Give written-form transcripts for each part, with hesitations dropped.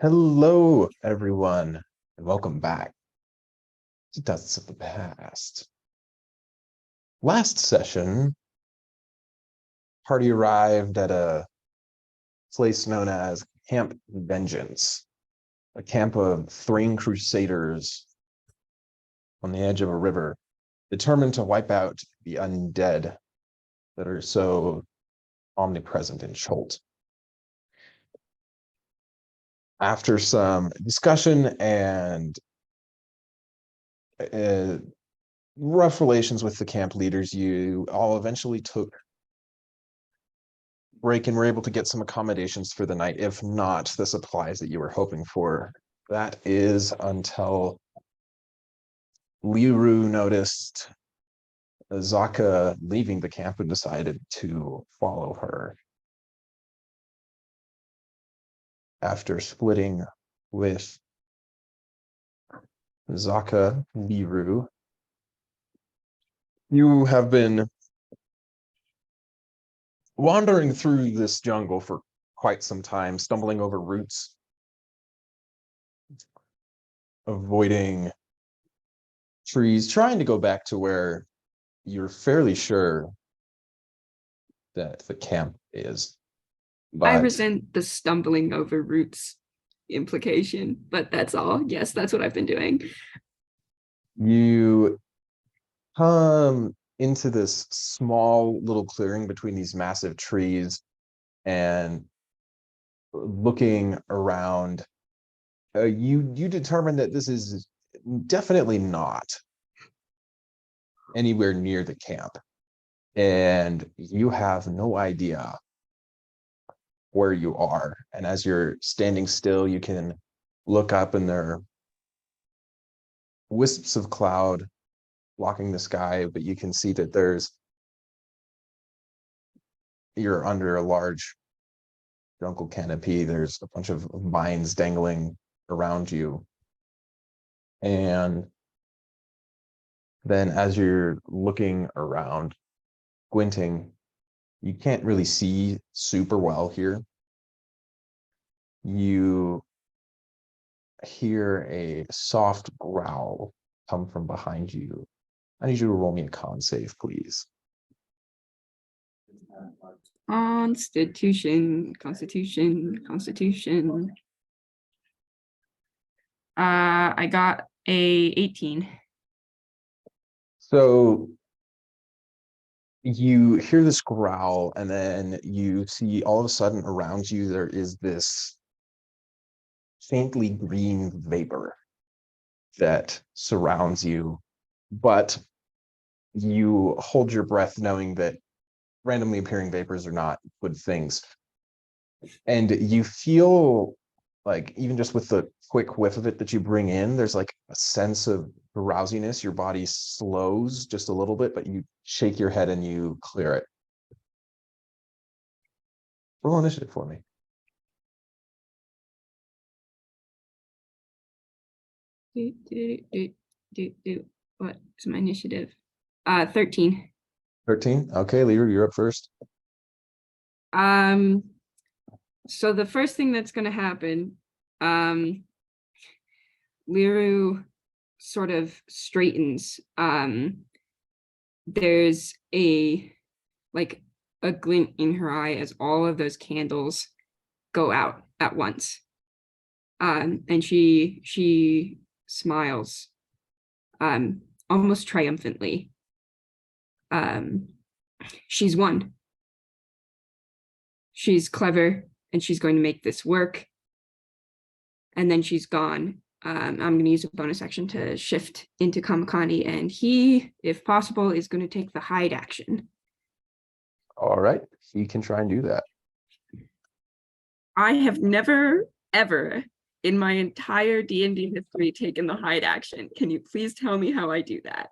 Hello, everyone, and welcome back to Dusks of the Past. Last session, party arrived at a place known as Camp Vengeance, a camp of Thrain Crusaders on the edge of a river, determined to wipe out the undead that are so omnipresent in Cholt. After some discussion and rough relations with the camp leaders, you all eventually took break and were able to get some accommodations for the night, if not the supplies that you were hoping for. That is until Liru noticed Zaka leaving the camp and decided to follow her. After splitting with Zaka, Liru, you have been wandering through this jungle for quite some time, stumbling over roots, avoiding trees, trying to go back to where you're fairly sure that the camp is. But I resent the stumbling over roots implication, but that's all. Yes, that's what I've been doing. you come into this small little clearing between these massive trees, and looking around, you determine that this is definitely not anywhere near the camp, and you have no idea where you are. And as you're standing still, you can look up, and there are wisps of cloud blocking the sky, but you can see that you're under a large jungle canopy. There's a bunch of vines dangling around you. And then as you're looking around, squinting, you can't really see super well here. You hear a soft growl come from behind you. I need you to roll me a con save, please. Constitution. I got a 18. So you hear this growl, and then you see all of a sudden around you there is this faintly green vapor that surrounds you, but you hold your breath knowing that randomly appearing vapors are not good things. And you feel like, even just with the quick whiff of it that you bring in, there's like a sense of drowsiness. Your body slows just a little bit, but you shake your head and you clear it. Roll initiative for me. What is my initiative? 13. 13. Okay, Leader, you're up first. So the first thing that's going to happen, Liru sort of straightens. There's a glint in her eye as all of those candles go out at once. And she smiles, almost triumphantly. She's won. She's clever, and she's going to make this work. And then she's gone. I'm going to use a bonus action to shift into Kamakani, and he, if possible, is going to take the hide action. All right, he can try and do that. I have never, ever in my entire D&D history taken the hide action. Can you please tell me how I do that?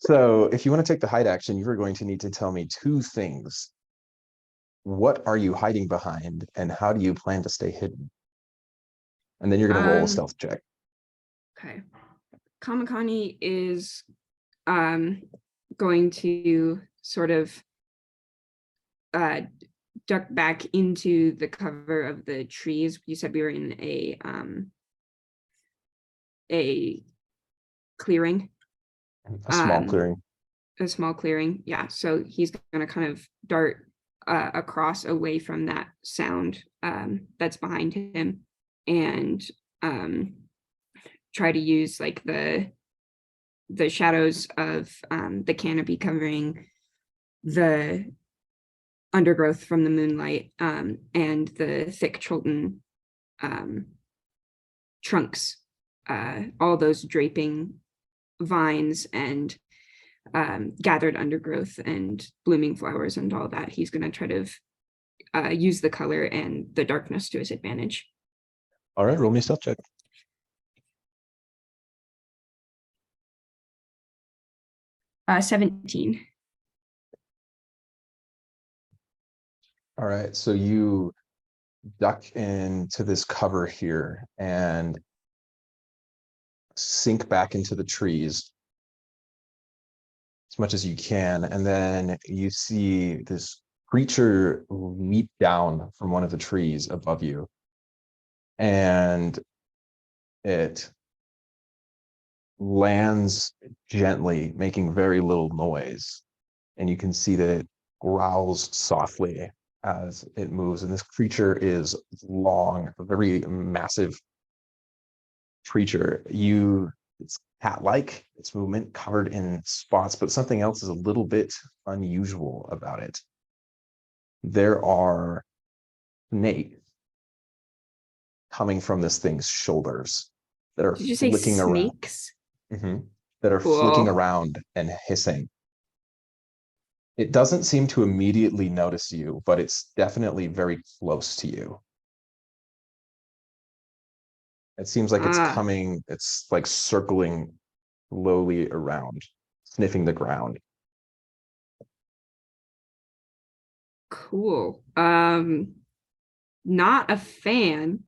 So if you want to take the hide action, you are going to need to tell me two things. What are you hiding behind, and how do you plan to stay hidden? And then you're going to roll a stealth check. Okay. Kamakani is going to sort of duck back into the cover of the trees. You said we were in a clearing. A small clearing. A small clearing, yeah. So he's gonna kind of dart across away from that sound that's behind him, and try to use like the shadows of the canopy covering the undergrowth from the moonlight and the thick Chilton trunks, all those draping vines and gathered undergrowth and blooming flowers and all that. He's going to try to use the color and the darkness to his advantage. All right, roll me a stealth check. Uh, 17. All right, so you duck into this cover here and sink back into the trees as much as you can, and then you see this creature leap down from one of the trees above you, and it lands gently, making very little noise, and you can see that it growls softly as it moves. And this creature is long, a very massive creature. It's cat-like, its movement covered in spots, but something else is a little bit unusual about it. There are snakes coming from this thing's shoulders that are Did you say flicking snakes? around. That are Cool. flicking around and hissing. It doesn't seem to immediately notice you, but it's definitely very close to you. It seems like it's coming, it's like circling slowly around, sniffing the ground. Cool. Not a fan.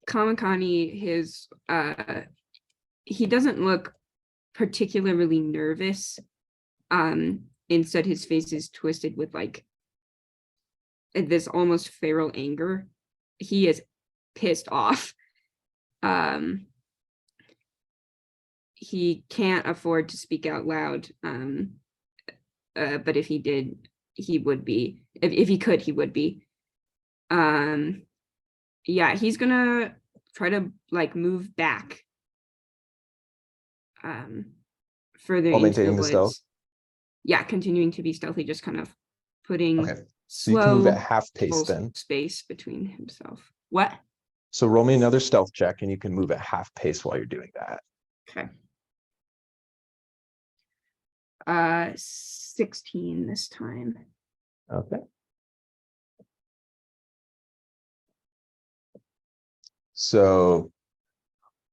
Kamakani, he doesn't look particularly nervous. Instead, his face is twisted with like this almost feral anger. He is pissed off. He can't afford to speak out loud. But if he did, he would be. If he could, he would be. Yeah, he's gonna try to like move back further While into the maintaining the woods. stealth? Yeah, continuing to be stealthy, just kind of putting Okay, so you can move at half pace then. Space between himself. What? So roll me another stealth check and you can move at half pace while you're doing that. Okay. 16 this time. Okay. So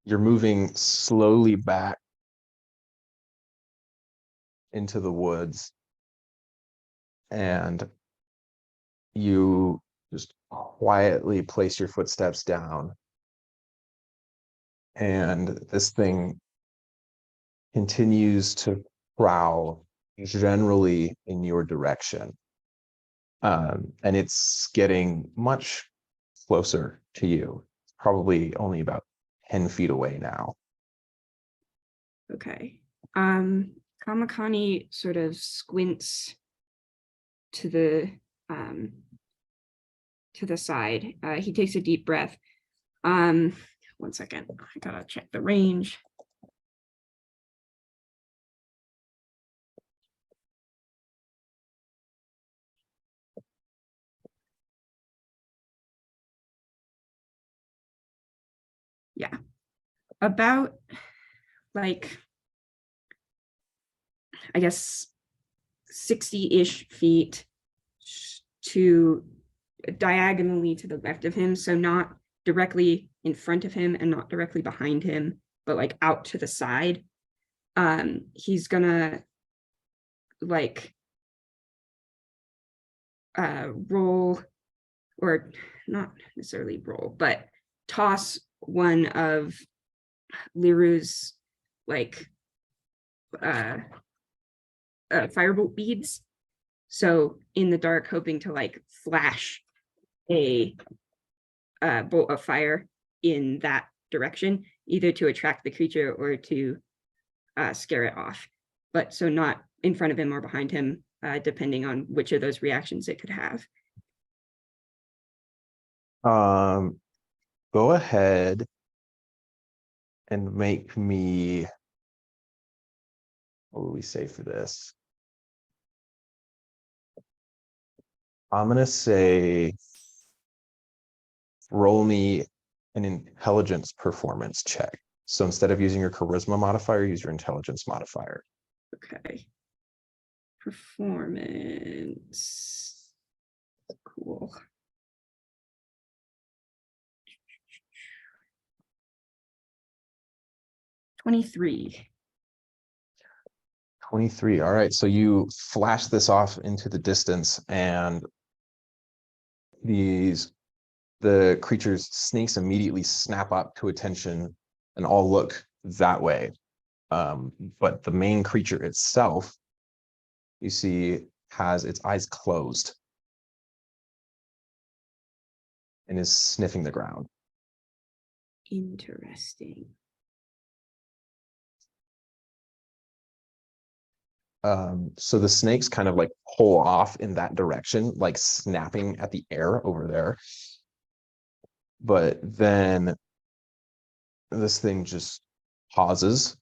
you're moving slowly back into the woods, and you just quietly place your footsteps down, and this thing continues to prowl generally in your direction. And it's getting much closer to you. It's probably only about 10 feet away now. Okay. Kamakani sort of squints to the side. He takes a deep breath. 1 second. I gotta check the range. Yeah. About like, I guess 60-ish feet to diagonally to the left of him, so not directly in front of him and not directly behind him, but like out to the side. He's gonna like roll, or not necessarily roll, but toss one of Liru's like firebolt beads. So in the dark, hoping to like flash a bolt of fire in that direction, either to attract the creature or to scare it off. But so not in front of him or behind him, depending on which of those reactions it could have. Go ahead and make me, what will we say for this? I'm gonna say roll me an intelligence performance check. So instead of using your charisma modifier, use your intelligence modifier. Okay. Performance. Cool. $23. 23. All right. So you flash this off into the distance, and the creature's snakes immediately snap up to attention and all look that way. But the main creature itself, you see, has its eyes closed and is sniffing the ground. Interesting. So the snakes kind of like pull off in that direction, like snapping at the air over there. But then this thing just pauses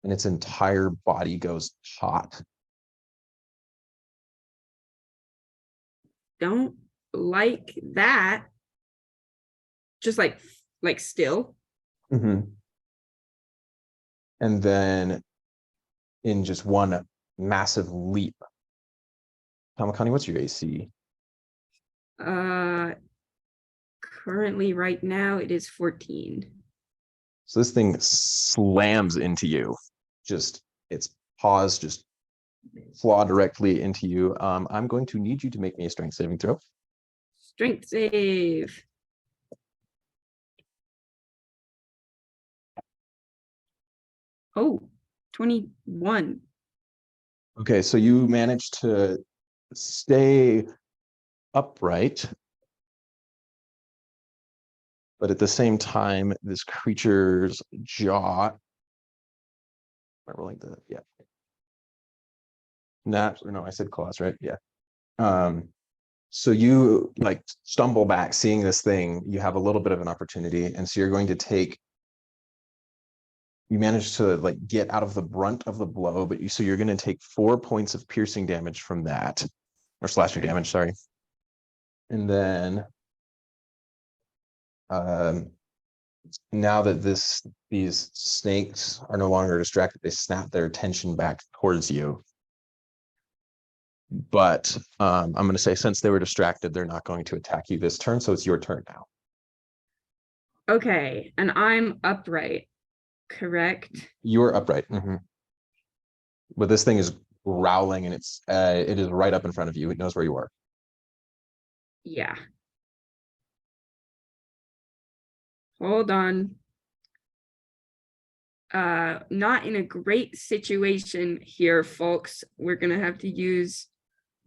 and its entire body goes taut. Don't like that. Just like still. Mm-hmm. And then in just one massive leap, Tamakani, what's your AC? Currently right now it is 14. So this thing slams into you. Just its paws just claw directly into you. I'm going to need you to make me a strength saving throw. Strength save. Oh, 21. Okay, so you managed to stay upright, but at the same time, this creature's jaw. Am I rolling the, yeah. No, I said claws, right? Yeah. So you like stumble back, seeing this thing. You have a little bit of an opportunity, and so you're going to take. You manage to like get out of the brunt of the blow, but so you're going to take 4 points of piercing damage from that, or slashing damage, sorry. And then, now that these snakes are no longer distracted, they snap their attention back towards you. But I'm going to say, since they were distracted, they're not going to attack you this turn, so it's your turn now. Okay, and I'm upright, correct? You're upright. Mm-hmm. But this thing is growling, and it is right up in front of you. It knows where you are. Yeah. Hold on. Not in a great situation here, folks. We're gonna have to use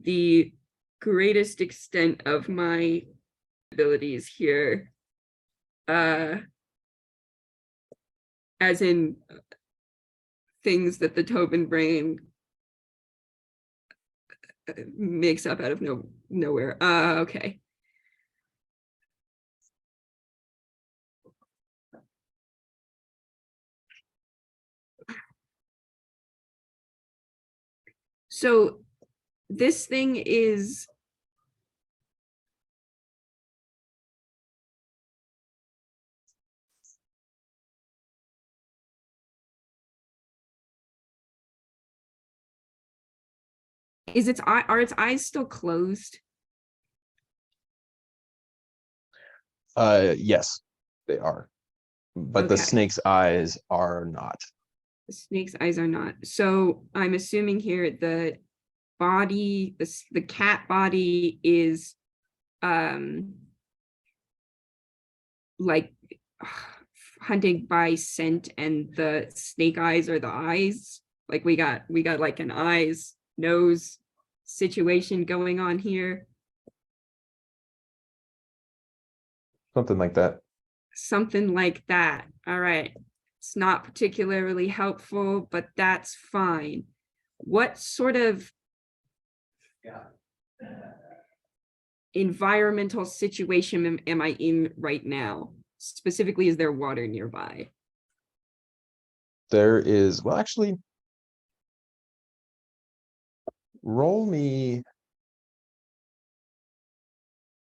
the greatest extent of my abilities here. As in things that the Tobin brain makes up out of nowhere. Okay. So this thing is are its eyes still closed? Yes, they are. But the Okay. snake's eyes are not. The snake's eyes are not. So I'm assuming here the body, the cat body is like hunting by scent, and the snake eyes are the eyes, Like we got like an eyes, nose situation going on here. Something like that. Something like that. All right. It's not particularly helpful, but that's fine. What sort of environmental situation am I in right now? Specifically, is there water nearby? There is, well, actually, roll me,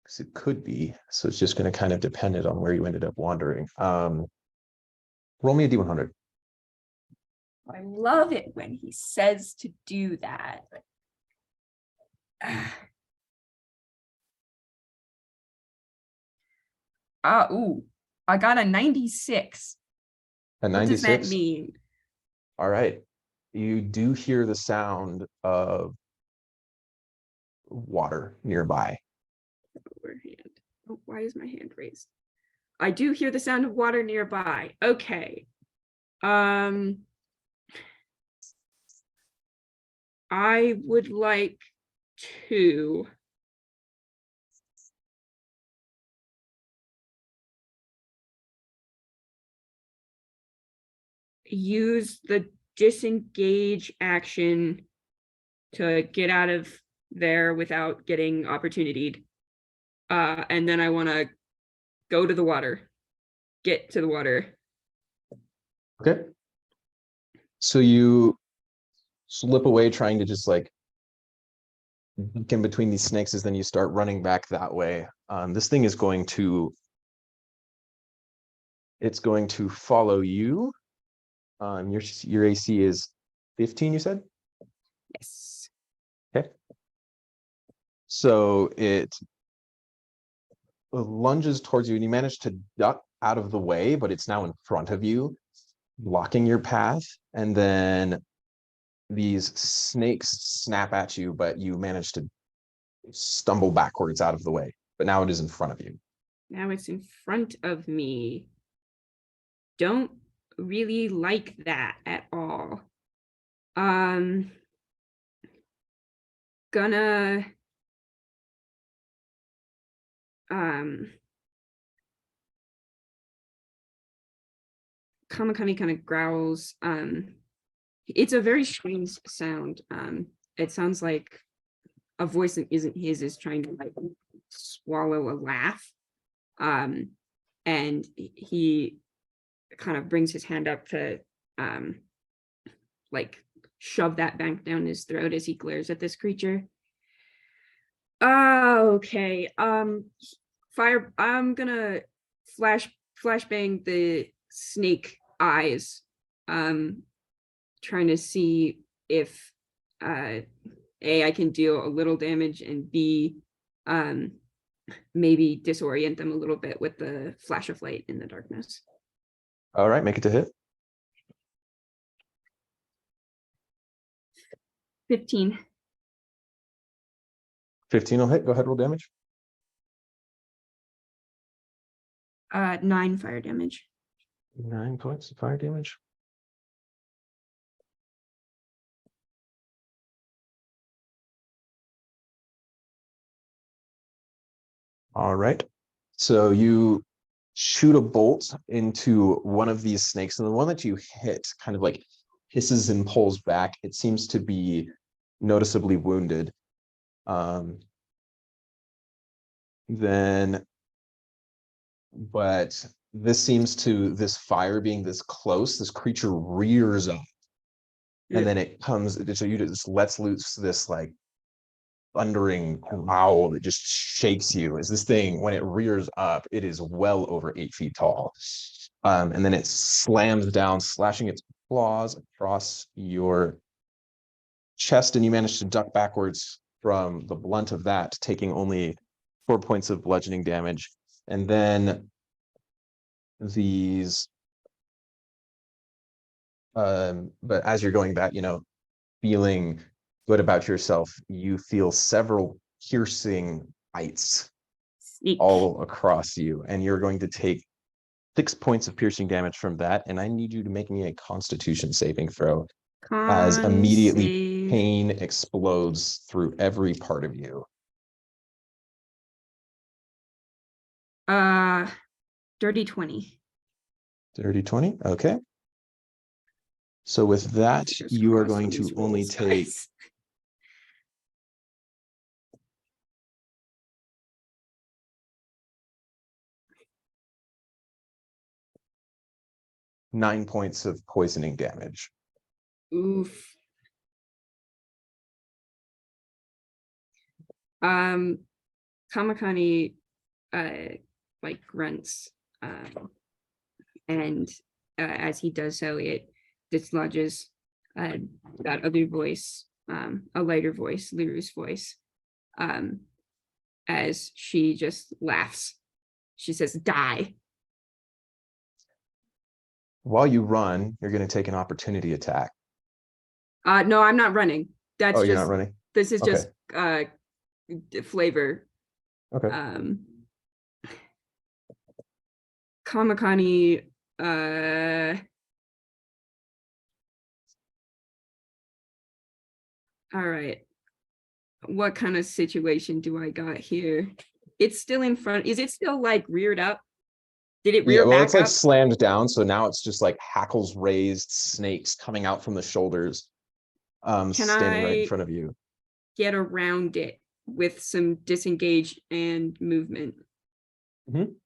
because it could be, so it's just going to kind of depend on where you ended up wandering. Roll me a D100. I love it when he says to do that. Ooh, I got a 96. A What does that 96? mean? All right. You do hear the sound of water nearby. Lower hand. Oh, why is my hand raised? I do hear the sound of water nearby. Okay. I would like to use the disengage action to get out of there without getting opportunityed. And then I want to go to the water, get to the water. Okay. So you slip away trying to just like look in between these snakes as then you start running back that way. This thing is going to, it's going to follow you. Your AC is 15, you said? Yes. Okay. So it lunges towards you and you manage to duck out of the way, but it's now in front of you, blocking your path. And then these snakes snap at you, but you manage to stumble backwards out of the way. But now it is in front of you. Now it's in front of me. Don't really like that at all. Gonna Kamakami kind of growls. It's a very strange sound. It sounds like a voice that isn't his is trying to like swallow a laugh. And he kind of brings his hand up to like shove that back down his throat as he glares at this creature. Okay. Fire. I'm gonna flashbang the snake eyes. Trying to see if A, I can deal a little damage, and B, maybe disorient them a little bit with the flash of light in the darkness. All right, make it to hit. 15. 15 will hit. Go ahead, roll damage. 9 fire damage. 9 points of fire damage. All right. So you shoot a bolt into one of these snakes, and the one that you hit kind of like hisses and pulls back. It seems to be noticeably wounded. But this fire being this close, this creature rears up, and then it comes, so you just lets loose this like thundering growl that just shakes you as this thing, when it rears up, it is well over 8 feet tall. And then it slams down, slashing its claws across your chest, and you manage to duck backwards from the blunt of that, taking only 4 points of bludgeoning damage. And then these, but as you're going back, feeling good about yourself, you feel several piercing bites all across you, and you're going to take 6 points of piercing damage from that. And I need you to make me a Constitution saving throw. as immediately Save. pain explodes through every part of you. Dirty 20. Dirty 20. Okay. So with that, Fingers you are crossed going on to these only rolls, take guys. 9 points of poisoning damage. Oof. Kamakani like grunts, and as he does so, it dislodges that other voice, a lighter voice, Liru's voice, as she just laughs. She says, "Die." While you run, you're going to take an opportunity attack. No, I'm not running. That's Oh, you're just not running? this is Okay. just flavor. Okay. Kamakani all right. What kind of situation do I got here? It's still in front. Is it still like reared up? Did it Yeah, rear well, back it's like up? slammed down, so now it's just like hackles raised, snakes coming out from the shoulders, Can standing right in I front of you. get around it with some disengage and movement? Mhm.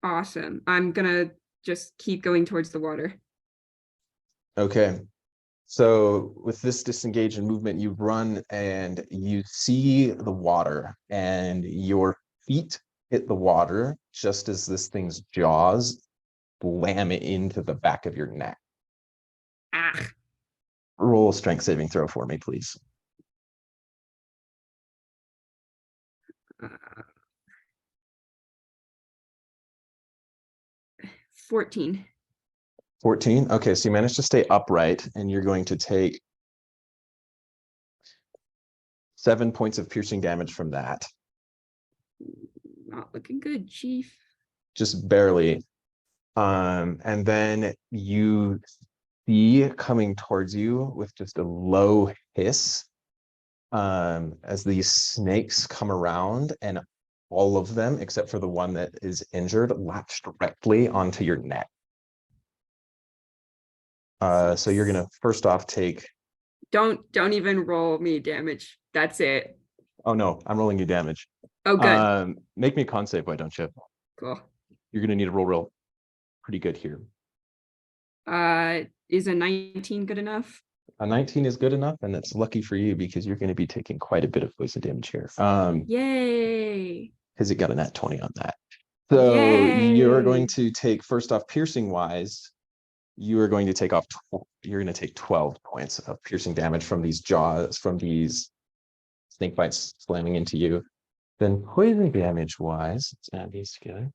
Awesome. I'm gonna just keep going towards the water. Okay. So with this disengage and movement, you run and you see the water, and your feet hit the water just as this thing's jaws slam it into the back of your neck. Ah. Roll a strength saving throw for me, please. 14. 14. Okay, so you managed to stay upright, and you're going to take 7 points of piercing damage from that. Not looking good, Chief. Just barely. And then you see coming towards you with just a low hiss, as these snakes come around, and all of them, except for the one that is injured, latch directly onto your neck. So you're gonna first off take. Don't even roll me damage. That's it. Oh no, I'm rolling you damage. Oh, good. Make me a con save, why don't you? Cool. You're gonna need to roll pretty good here. Is a 19 good enough? A 19 is good enough, and it's lucky for you because you're going to be taking quite a bit of poison damage here. Yay. Because it got a nat 20 on that. So you're going to take, first off, piercing wise, you are going to take off, you're going to take 12 points of piercing damage from these jaws, from these snake bites slamming into you. Then poison damage wise, let's add these together.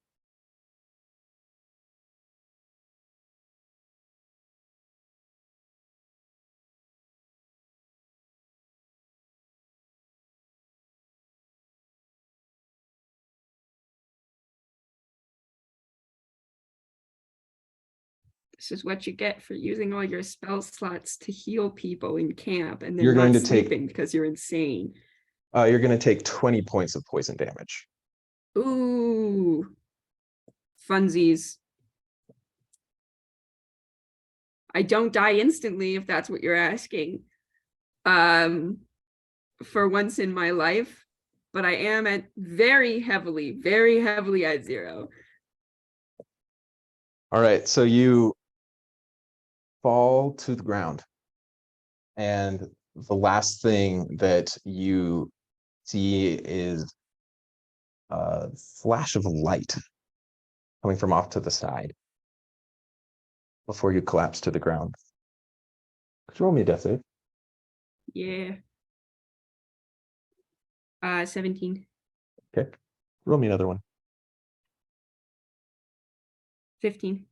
This is what you get for using all your spell slots to heal people in camp and then You're going not to take- sleeping because you're insane. You're going to take 20 points of poison damage. Ooh. Funsies. I don't die instantly if that's what you're asking. For once in my life, but I am at very heavily at 0. All right, so you fall to the ground, and the last thing that you see is a flash of light coming from off to the side before you collapse to the ground. Could you roll me a death save? Yeah. 17. Okay. Roll me another one. 15.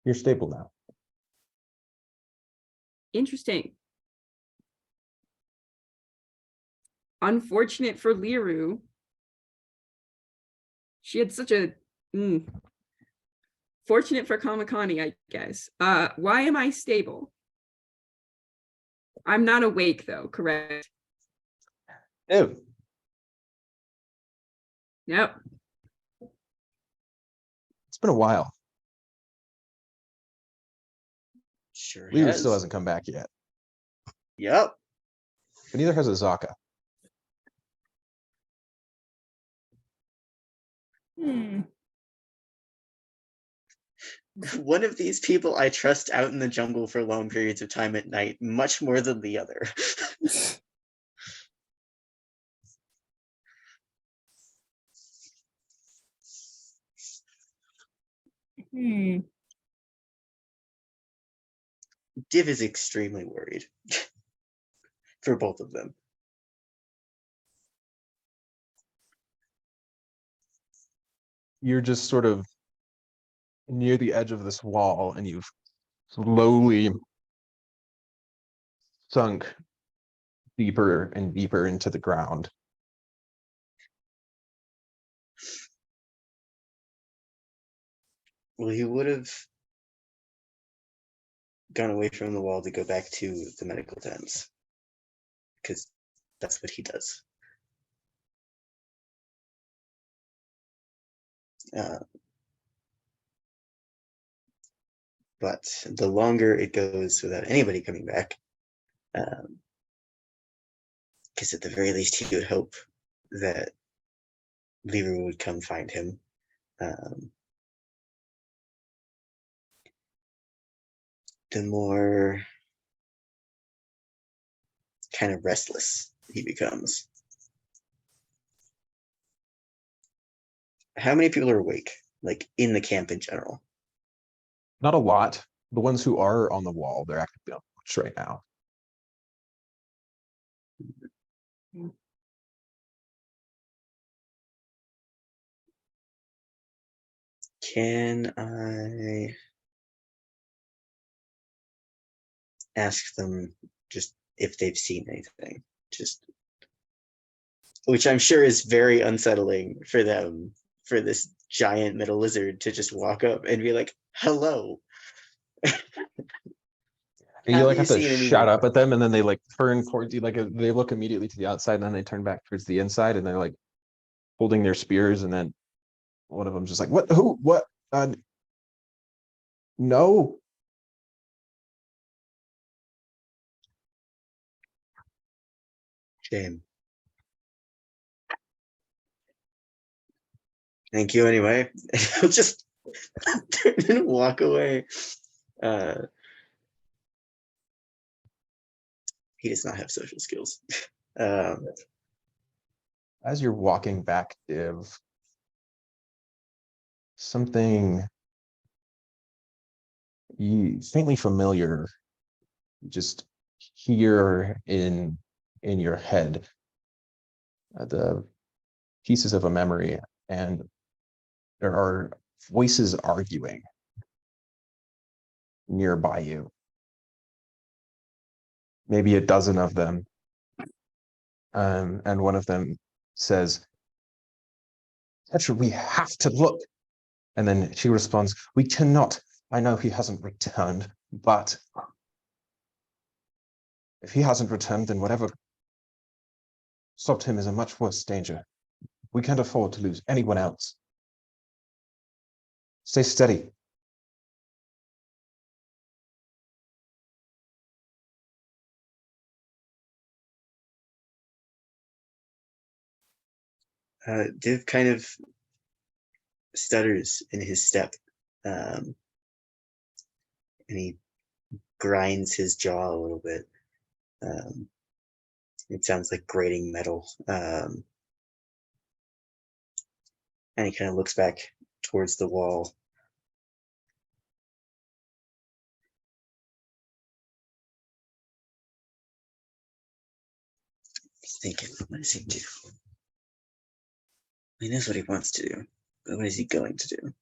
You're stable now. Interesting. Unfortunate for Liru. She had such a fortunate for Kamakani, I guess. Why am I stable? I'm not awake though, correct? Ew. Nope. It's been a while. Sure Leader has. still hasn't come back yet. Yep. But neither has Azaka. One of these people I trust out in the jungle for long periods of time at night, much more than the other. Div is extremely worried for both of them. You're just sort of near the edge of this wall and you've slowly sunk deeper and deeper into the ground. Well, he would have gone away from the wall to go back to the medical tents, because that's what he does. But the longer it goes without anybody coming back, because at the very least he would hope that Lever would come find him. The more kind of restless he becomes. How many people are awake, like in the camp in general? Not a lot. The ones who are on the wall, they're actively on watch right now. Can I ask them just if they've seen anything? Just, which I'm sure is very unsettling for them, for this giant metal lizard to just walk up and be like, hello. And you like you have to seen shout anything? up at them and then they like turn towards you, like they look immediately to the outside and then they turn back towards the inside and they're like holding their spears and then one of them's just like, what, who, what, no. Shame. Thank you anyway. He'll just turn and walk away. He does not have social skills. As you're walking back, Div, something you faintly familiar just hear in your head, the pieces of a memory, and there are voices arguing nearby you, maybe a dozen of them, and one of them says, Petra, we have to look. And then she responds, we cannot. I know he hasn't returned, but if he hasn't returned, then whatever stopped him is a much worse danger. We can't afford to lose anyone else. Stay steady. Div kind of stutters in his step, and he grinds his jaw a little bit. It sounds like grating metal. And he kind of looks back towards the wall. He's thinking, what does he do? He knows what he wants to do, but what is he going to do?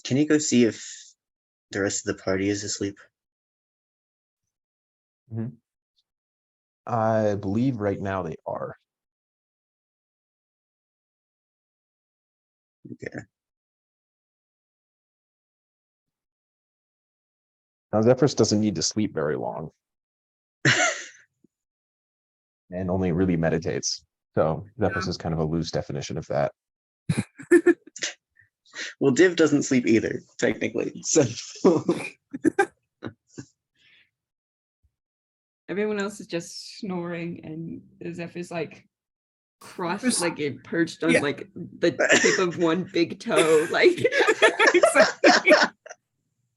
Can you go see if the rest of the party is asleep? I believe right now they are. Okay. Now Zephyrus doesn't need to sleep very long and only really meditates. So Zephyrus is kind of a loose definition of that. Well, Div doesn't sleep either, technically. So Everyone else is just snoring, and Zeph is like crossed, like it perched on like the tip of one big toe, like Exactly.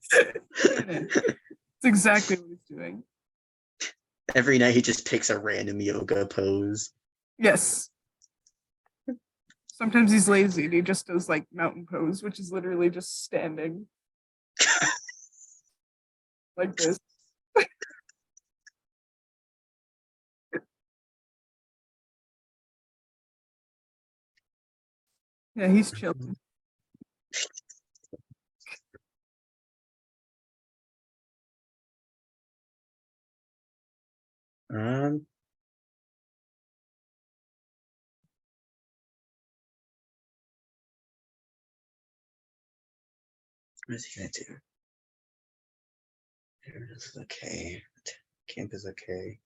It's exactly what he's doing. every night he just picks a random yoga pose. Yes. Sometimes he's lazy and he just does like mountain pose, which is literally just standing like this. Yeah, he's chilling. Um, what is he gonna do? Everything's okay. Camp is okay.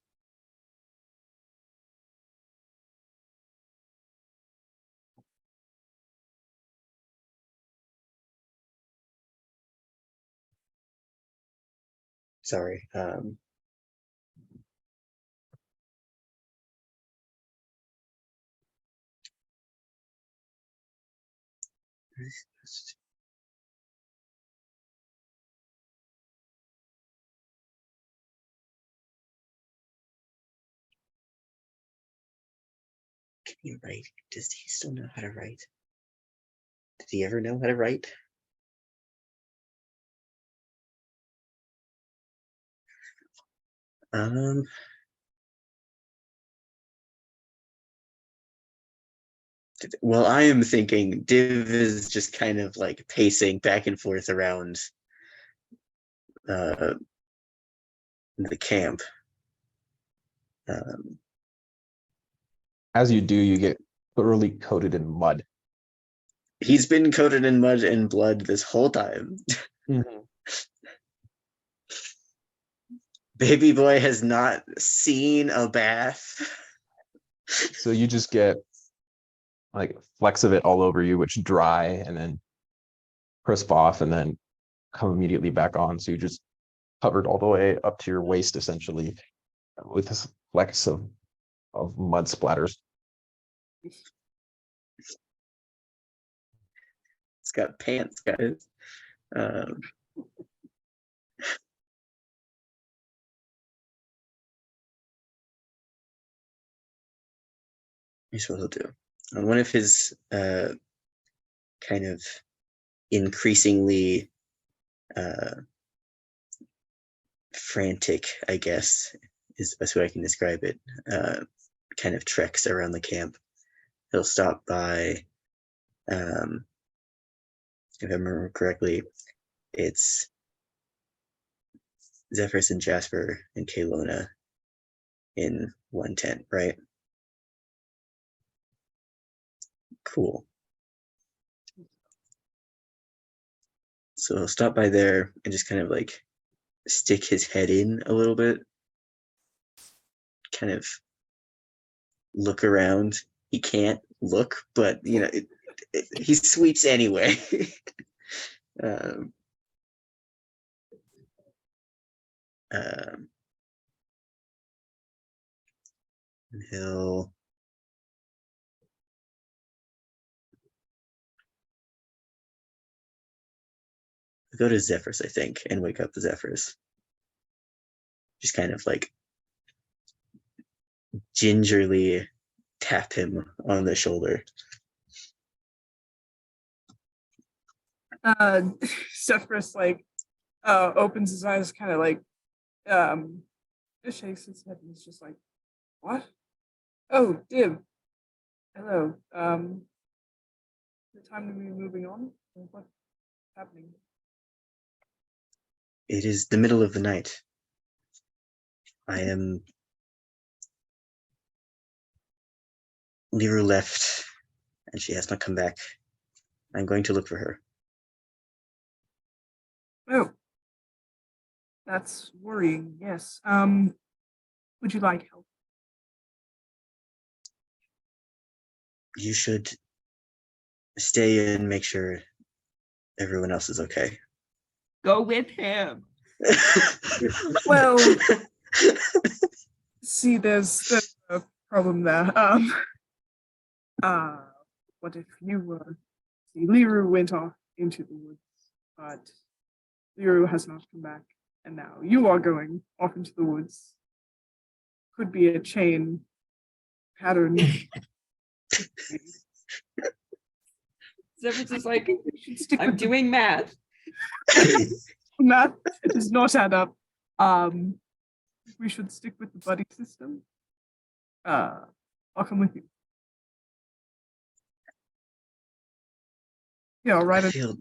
Sorry. Can he write? Does he still know how to write? Did he ever know how to write? Um, well, I am thinking Div is just kind of like pacing back and forth around the camp. As you do, you get thoroughly coated in mud. He's been coated in mud and blood this whole time. Baby boy has not seen a bath. So you just get like flecks of it all over you, which dry and then crisp off and then come immediately back on. So you just covered all the way up to your waist, essentially, with this flecks of mud splatters. It's got pants, guys. Here's what he'll do. On one of his kind of increasingly frantic, I guess, is the best way I can describe it, kind of treks around the camp. He'll stop by, if I remember correctly, it's Zephyrus and Jasper and Caylona in one tent, right? Cool. So he'll stop by there and just kind of like stick his head in a little bit, kind of look around. He can't look, but you know, he sweeps anyway. He'll go to Zephyrus, I think, and wake up the Zephyrus. Just kind of like gingerly tap him on the shoulder. Zephyrus like opens his eyes, kind of like just shakes his head and he's just like, "What? Oh, Div. Hello. The time to be moving on? What's happening?" It is the middle of the night. I am. Liru left, and she has not come back. I'm going to look for her. Oh, that's worrying. Yes. Would you like help? You should stay and make sure everyone else is okay. Go with him. Well, see, there's a problem there. What if you see, Liru went off into the woods, but Liru has not come back, and now you are going off into the woods. Could be a chain pattern. Zephyrus is like, We should stick I'm with the doing math. math. It does not add up. We should stick with the buddy system. I'll come with you. Yeah, I'll write I it. feel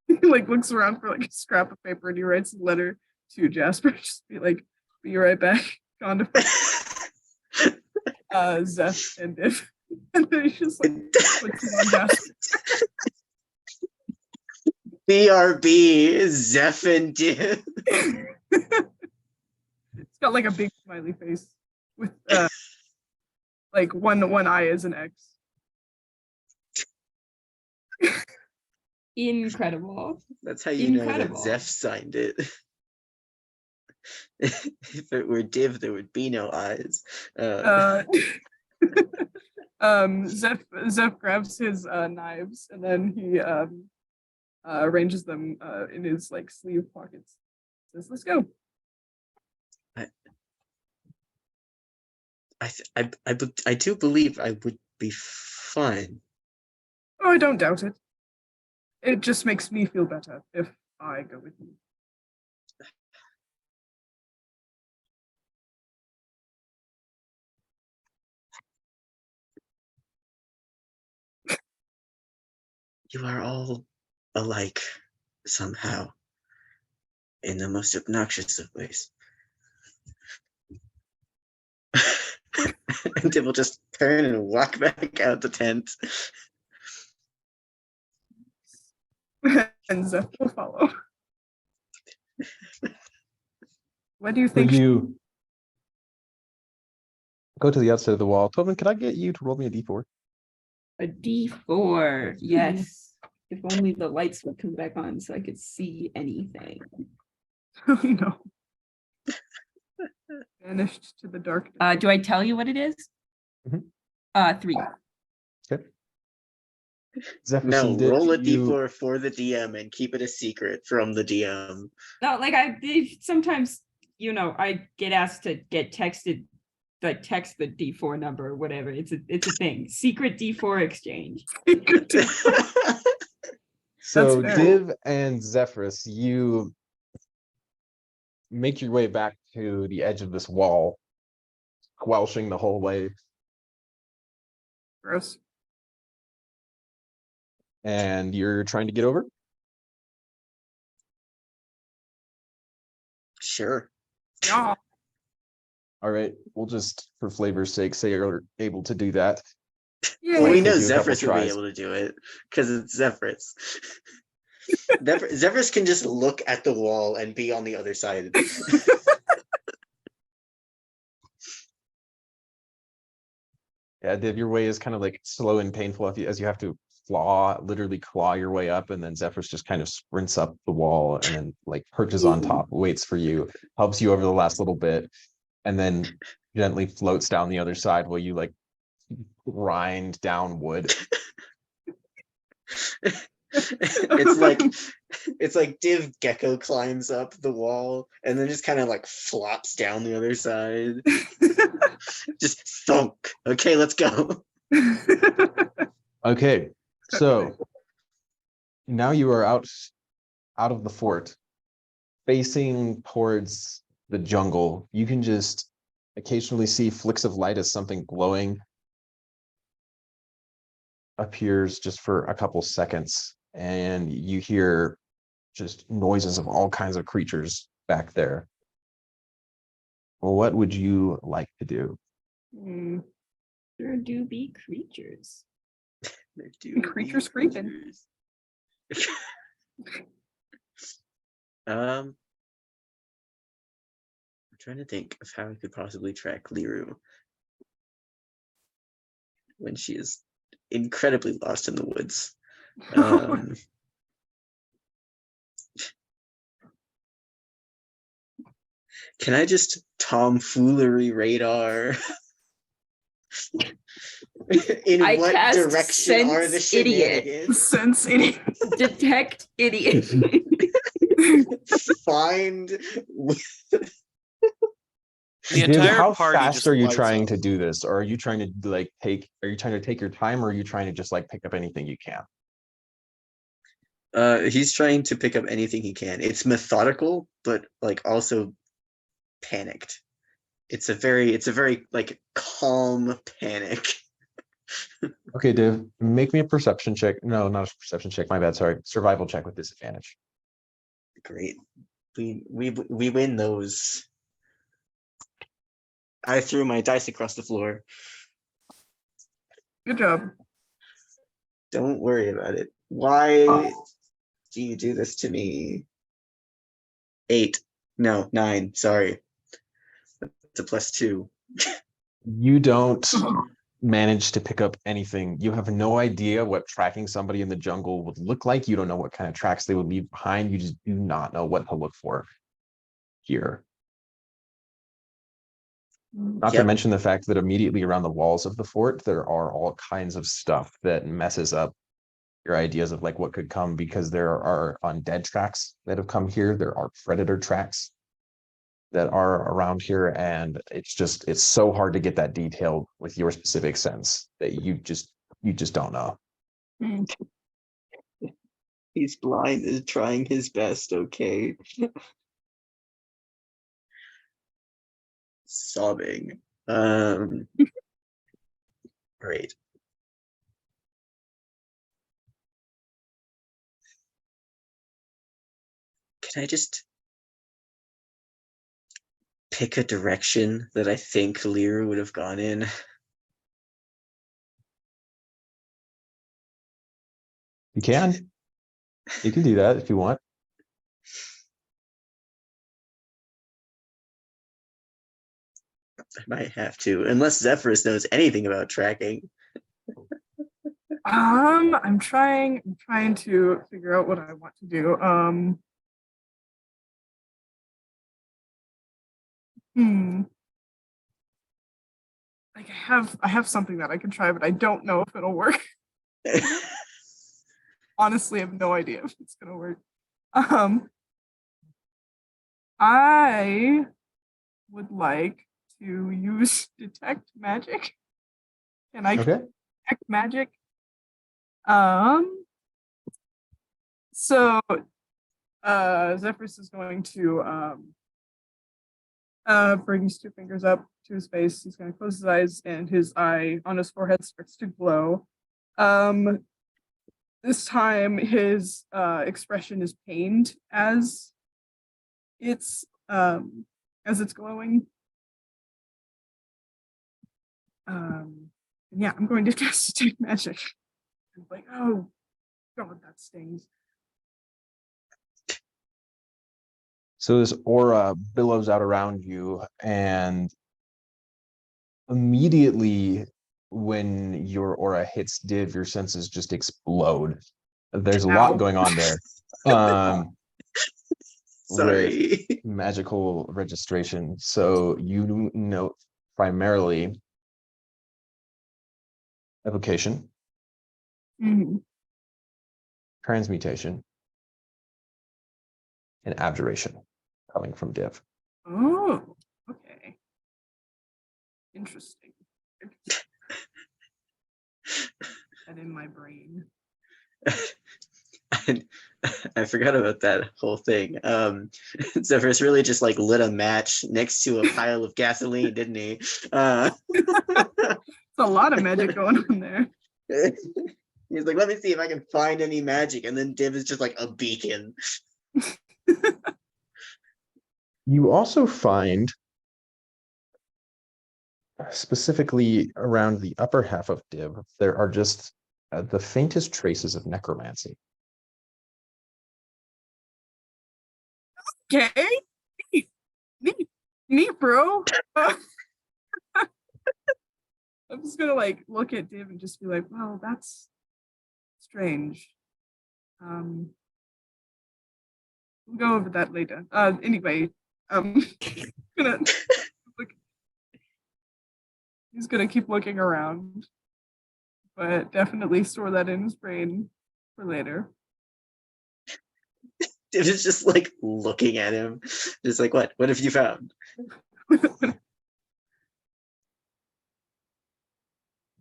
He like looks around for like a scrap of paper and he writes a letter to Jasper. Just be like, be right back. Gone to Zeph and Div. And then he's just like puts it on Jasper. BRB, Zeph and Div. It's got like a big smiley face with like one eye is an X. Incredible. That's how you know Incredible. that Zeph signed it. If it were Div, there would be no eyes. Zeph grabs his knives and then he arranges them in his like sleeve pockets. Says, "Let's go." I do believe I would be fine. Oh, I don't doubt it. It just makes me feel better if I go with you. You are all alike somehow, in the most obnoxious of ways. And Div will just turn and walk back out the tent. And Zeph will follow. What do you So think? you go to the outside of the wall. Tobin, can I get you to roll me a d4? A D4. Yes. If only the lights would come back on so I could see anything. Oh no. Vanished to the darkness. Do I tell you what it is? Mhm. 3. Okay. Zephyrus No, and Div, roll a you- d4 for the DM and keep it a secret from the DM. No, like sometimes, I get asked to get texted, like text the D4 number or whatever. It's a thing. Secret D4 exchange. So fair. Div and Zephyrus, you make your way back to the edge of this wall, squelching the whole way, Gross. and you're trying to get over. Sure. Yeah. All right, we'll just, for flavor's sake, say you're able to do that. Yeah. Well, we Take know you a couple Zephyrus will be tries. able to do it because it's Zephyrus. Zephyrus can just look at the wall and be on the other side. Yeah, Div, your way is kind of like slow and painful as you have to literally claw your way up, and then Zephyrus just kind of sprints up the wall and then like perches on top, waits for you, helps you over the last little bit, and then gently floats down the other side while you like grind down wood. it's like Div Gecko climbs up the wall and then just kind of like flops down the other side. Just thunk. Okay, let's go. Okay, so now you are out of the fort, facing towards the jungle. You can just occasionally see flicks of light as something glowing appears just for a couple seconds, and you hear just noises of all kinds of creatures back there. what would you like to do? Hmm. There do be creatures. There do Creature be scraping. creatures. I'm trying to think of how I could possibly track Liru when she is incredibly lost in the woods. Can I just tomfoolery radar? In I what cast direction are the sense idiot. shenanigans? Sense idiot. Detect idiot. Find The Div, entire how party fast just are you lights trying up. to do this? Or are you trying to like are you trying to take your time, or are you trying to just like pick up anything you can? he's trying to pick up anything he can. It's methodical, but like also panicked. It's a very like calm panic. Okay, Div, make me a perception check. No, not a perception check. My bad. Sorry, survival check with disadvantage. Great. We win those. I threw my dice across the floor. Good job. Don't worry about it. Why do you do this to me? 8. No, 9. Sorry. It's a +2. You don't manage to pick up anything. You have no idea what tracking somebody in the jungle would look like. You don't know what kind of tracks they would leave behind. You just do not know what to look for here. Not to Yep. mention the fact that immediately around the walls of the fort, there are all kinds of stuff that messes up your ideas of like what could come, because there are undead tracks that have come here. There are predator tracks that are around here, and it's so hard to get that detailed with your specific sense that you just don't know. He's blind is trying his best, okay? Sobbing. Great. Can I just pick a direction that I think Lear would have gone in? You can do that if you want. I might have to, unless Zephyrus knows anything about tracking. I'm trying to figure out what I want to do. Like I have something that I can try, but I don't know if it'll work. Honestly, I have no idea if it's gonna work. I would like to use detect magic. Can I Okay. detect magic? So Zephyrus is going to bring his 2 fingers up to his face. He's going to close his eyes, and his eye on his forehead starts to glow. This time his expression is pained as it's glowing. Yeah, I'm going to cast detect magic. I'm like, oh god, that stings. So this aura billows out around you, and immediately when your aura hits Div, your senses just explode. There's a lot Ow. going on there. Sorry. With magical registration. So you note primarily evocation, transmutation, and abjuration coming from Div. Oh, okay. Interesting. That in my brain. I forgot about that whole thing. Zephyrus really just like lit a match next to a pile of gasoline, didn't he? It's a lot of magic going on there. He's like, let me see if I can find any magic. And then Div is just like a beacon. You also find specifically around the upper half of Div, there are just the faintest traces of necromancy. Okay. Neat, bro. I'm just gonna like look at Div and just be like, well, that's strange. We'll go over that later. Anyway, gonna look, he's gonna keep looking around, but definitely store that in his brain for later. It was just like looking at him, just like, what have you found?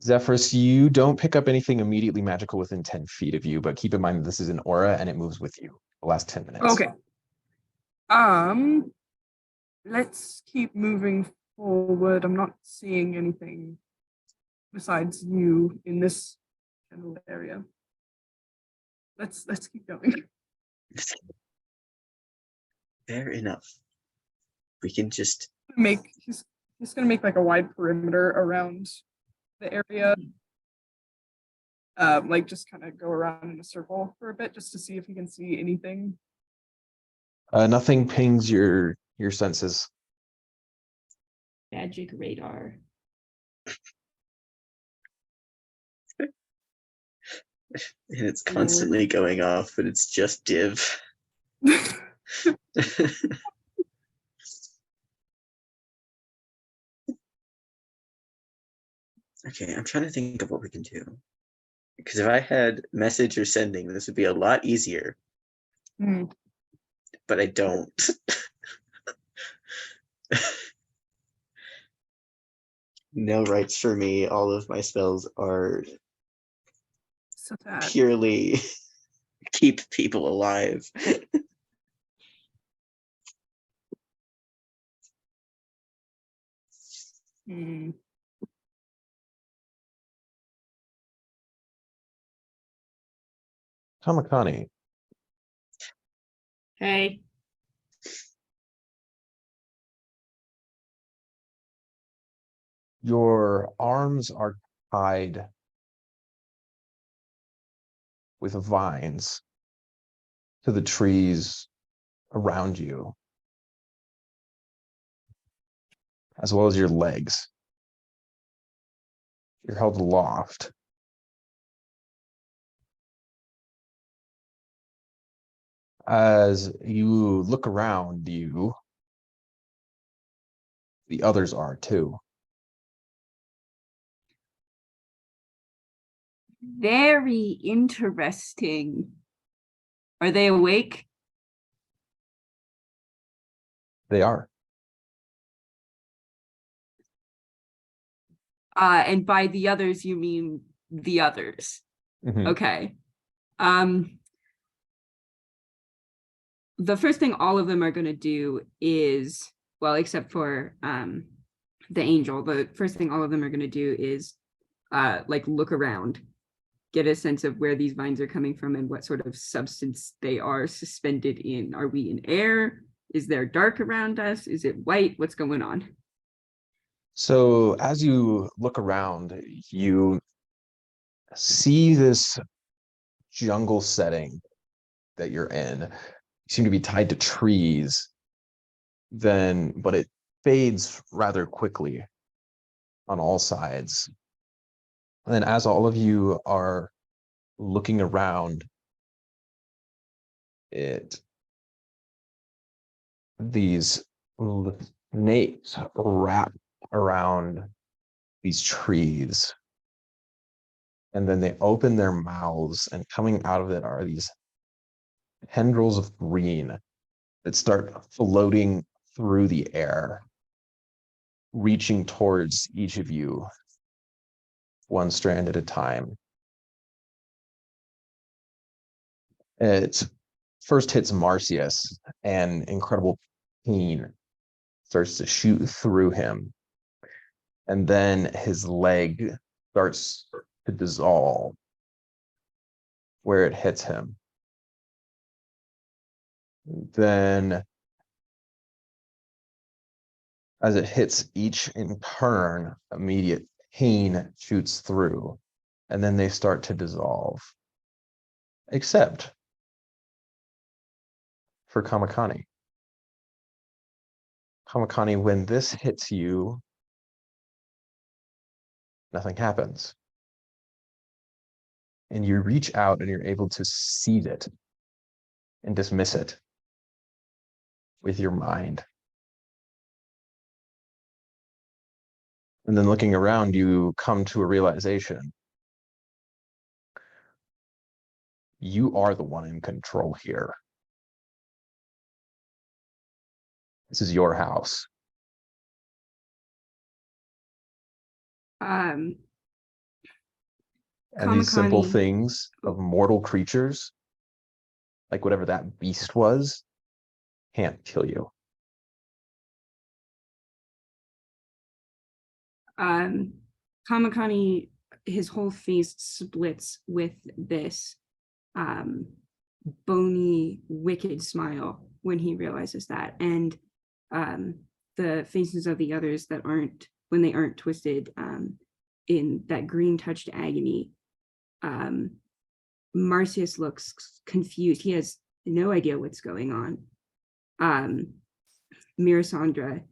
Zephyrus, you don't pick up anything immediately magical within 10 feet of you, but keep in mind that this is an aura and it moves with you the last 10 minutes. Okay. Let's keep moving forward. I'm not seeing anything besides you in this general area. Let's keep going. Fair enough. We can just He's gonna make like a wide perimeter around the area. Like just kind of go around in a circle for a bit just to see if he can see anything. Nothing pings your senses. Magic radar. and it's constantly going off, but it's just Div. Okay, I'm trying to think of what we can do. Because if I had message or sending, this would be a lot easier. But I don't. No rights for me. All of my spells are So sad. purely keep people alive. Kamakani, Hey. your arms are tied with vines to the trees around you, as well as your legs. You're held aloft. As you look around you, the others are too. Very interesting. Are they awake? They are. And by the others, you mean the others. Mhm. Okay. The first thing all of them are going to do is, well, except for the angel, the first thing all of them are going to do is like look around, get a sense of where these vines are coming from and what sort of substance they are suspended in. Are we in air? Is there dark around us? Is it white? What's going on? So as you look around, you see this jungle setting that you're in. You seem to be tied to trees, but it fades rather quickly on all sides. And then as all of you are looking around, these snakes wrap around these trees, and then they open their mouths, and coming out of it are these tendrils of green that start floating through the air, reaching towards each of you one strand at a time. It first hits Marcius, and incredible pain starts to shoot through him. And then his leg starts to dissolve where it hits him. Then As it hits each in turn, immediate pain shoots through, and then they start to dissolve. Except for Kamakani. Kamakani, when this hits you, nothing happens. And you reach out and you're able to seize it and dismiss it with your mind. And then looking around, you come to a realization. You are the one in control here. This is your house. Um, And these simple Kamakani- things of mortal creatures, like whatever that beast was, can't kill you. Kamakani, his whole face splits with this bony, wicked smile when he realizes that. And the faces of the others that aren't, when they aren't twisted in that green touched agony, Marcius looks confused. He has no idea what's going on. Mirisandra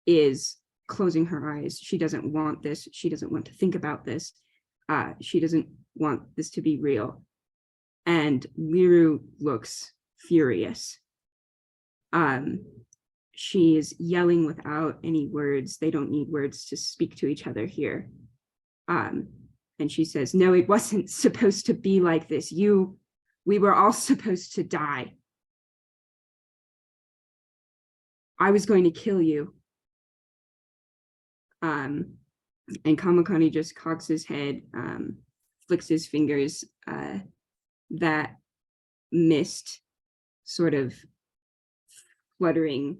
is closing her eyes. She doesn't want this. She doesn't want to think about this. She doesn't want this to be real. And Liru looks furious. She is yelling without any words. They don't need words to speak to each other here. And she says, no, it wasn't supposed to be like this. We were all supposed to die. I was going to kill you. And Kamakani just cocks his head, flicks his fingers, that mist sort of fluttering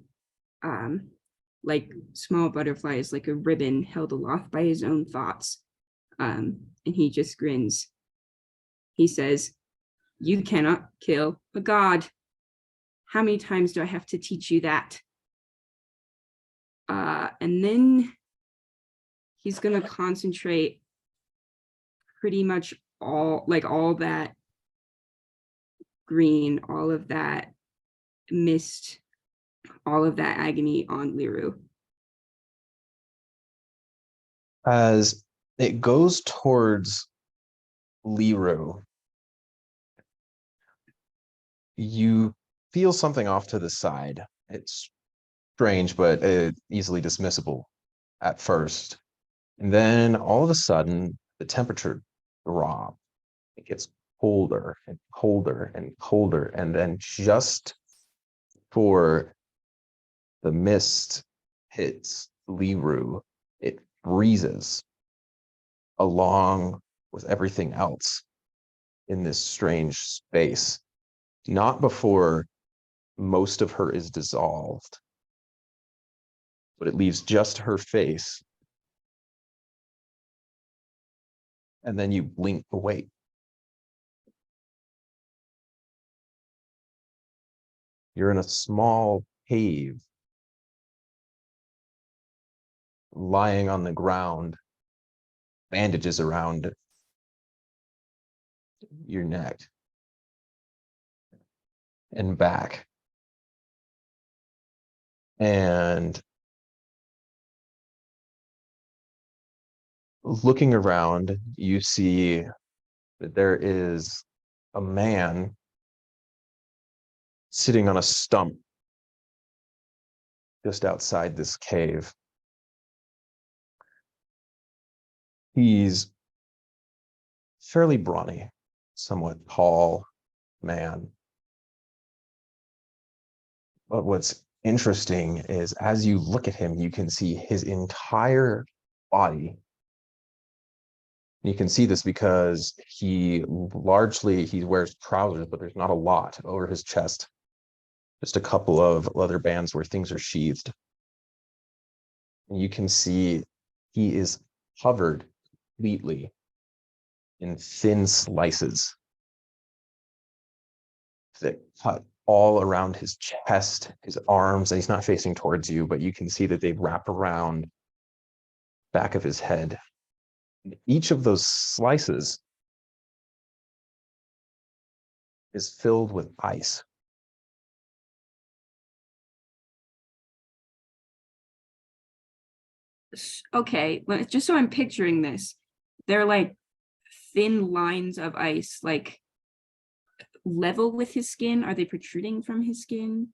like small butterflies, like a ribbon held aloft by his own thoughts. And he just grins. He says, you cannot kill a god. How many times do I have to teach you that? And then he's going to concentrate pretty much all that green, all of that mist, all of that agony on Liru. As it goes towards Liru, you feel something off to the side. It's strange, but easily dismissible at first. And then all of a sudden, the temperature drops. It gets colder and colder and colder. And then just before the mist hits Liru, it freezes along with everything else in this strange space. Not before most of her is dissolved, but it leaves just her face. And then you blink awake. You're in a small cave, lying on the ground, bandages around your neck and back. And looking around, you see that there is a man sitting on a stump just outside this cave. He's fairly brawny, somewhat tall man. But what's interesting is as you look at him, you can see his entire body. You can see this because he wears trousers, but there's not a lot over his chest. Just a couple of leather bands where things are sheathed. And you can see he is covered completely in thin slices that cut all around his chest, his arms, and he's not facing towards you, but you can see that they wrap around back of his head. Each of those slices is filled with ice. Okay, just so I'm picturing this, they're like thin lines of ice, like level with his skin. Are they protruding from his skin?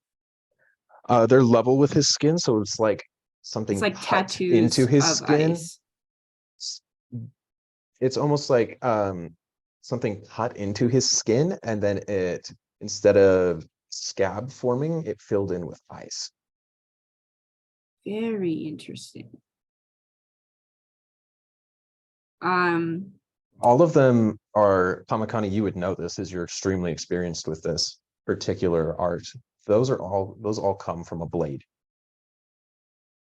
They're level with his skin, so it's like something It's like cut tattoos into his of skin. ice. It's almost like something cut into his skin, and then it, instead of scab forming, it filled in with ice. Very interesting. All of them are, Kamakani, you would know this as you're extremely experienced with this particular art. Those all come from a blade,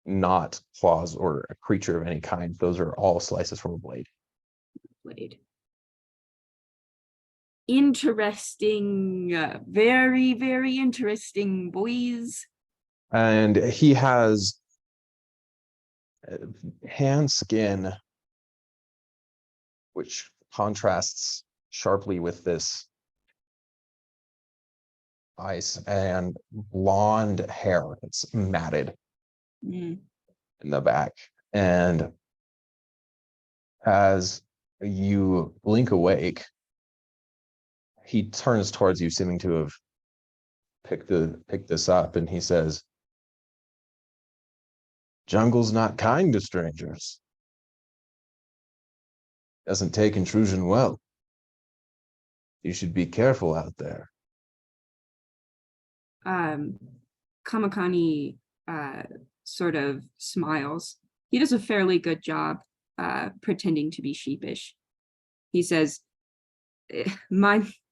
not claws or a creature of any kind. Those are all slices from a blade. Interesting. Very, very interesting, boys. And he has hand skin, which contrasts sharply with this ice, and blonde hair. It's matted Mm. in the back. And as you blink awake, he turns towards you, seeming to have picked this up, and he says, "Jungle's not kind to strangers. Doesn't take intrusion well. You should be careful out there." Kamakani sort of smiles. He does a fairly good job pretending to be sheepish. He says,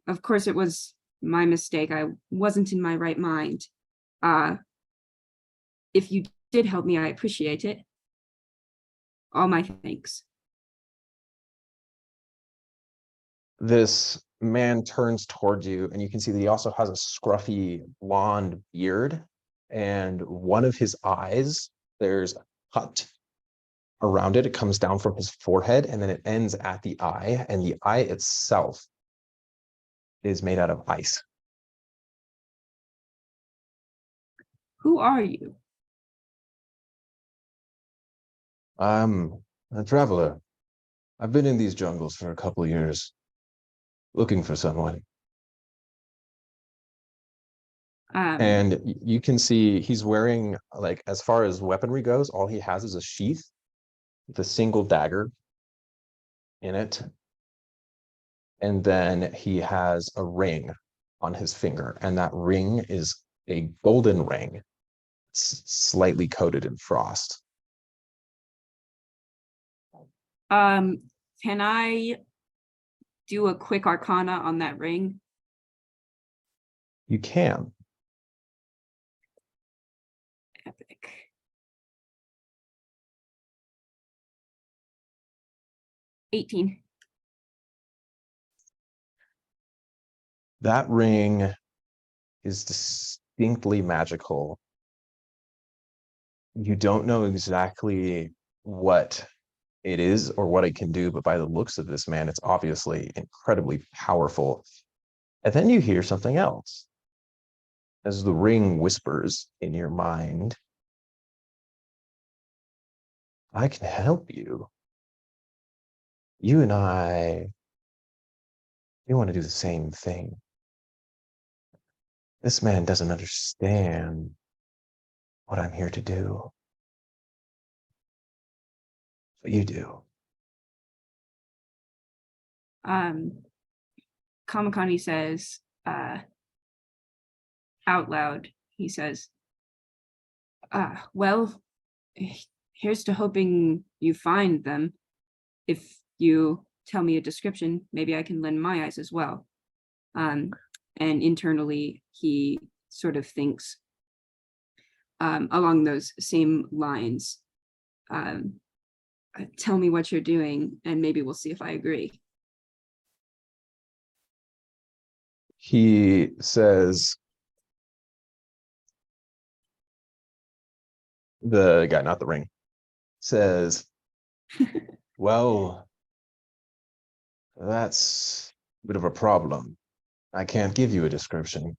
of course it was my mistake. I wasn't in my right mind. If you did help me, I appreciate it. All my thanks. This man turns towards you, and you can see that he also has a scruffy blonde beard, and one of his eyes, there's a cut around it. It comes down from his forehead, and then it ends at the eye, and the eye itself is made out of ice. Who are you? I'm a traveler. I've been in these jungles for a couple of years, looking for someone. And you can see he's wearing, like, as far as weaponry goes, all he has is a sheath with a single dagger in it. And then he has a ring on his finger, and that ring is a golden ring, slightly coated in frost. Can I do a quick arcana on that ring? You can. Epic. $18. That ring is distinctly magical. You don't know exactly what it is or what it can do, but by the looks of this man, it's obviously incredibly powerful. And then you hear something else. As the ring whispers in your mind, "I can help you. You and I, we want to do the same thing. This man doesn't understand what I'm here to do, but you do." Kamakani says out loud, he says, well, here's to hoping you find them. If you tell me a description, maybe I can lend my eyes as well. And internally, he sort of thinks along those same lines. Tell me what you're doing, and maybe we'll see if I agree. He says, The guy, not the ring, says, well, that's a bit of a problem. I can't give you a description.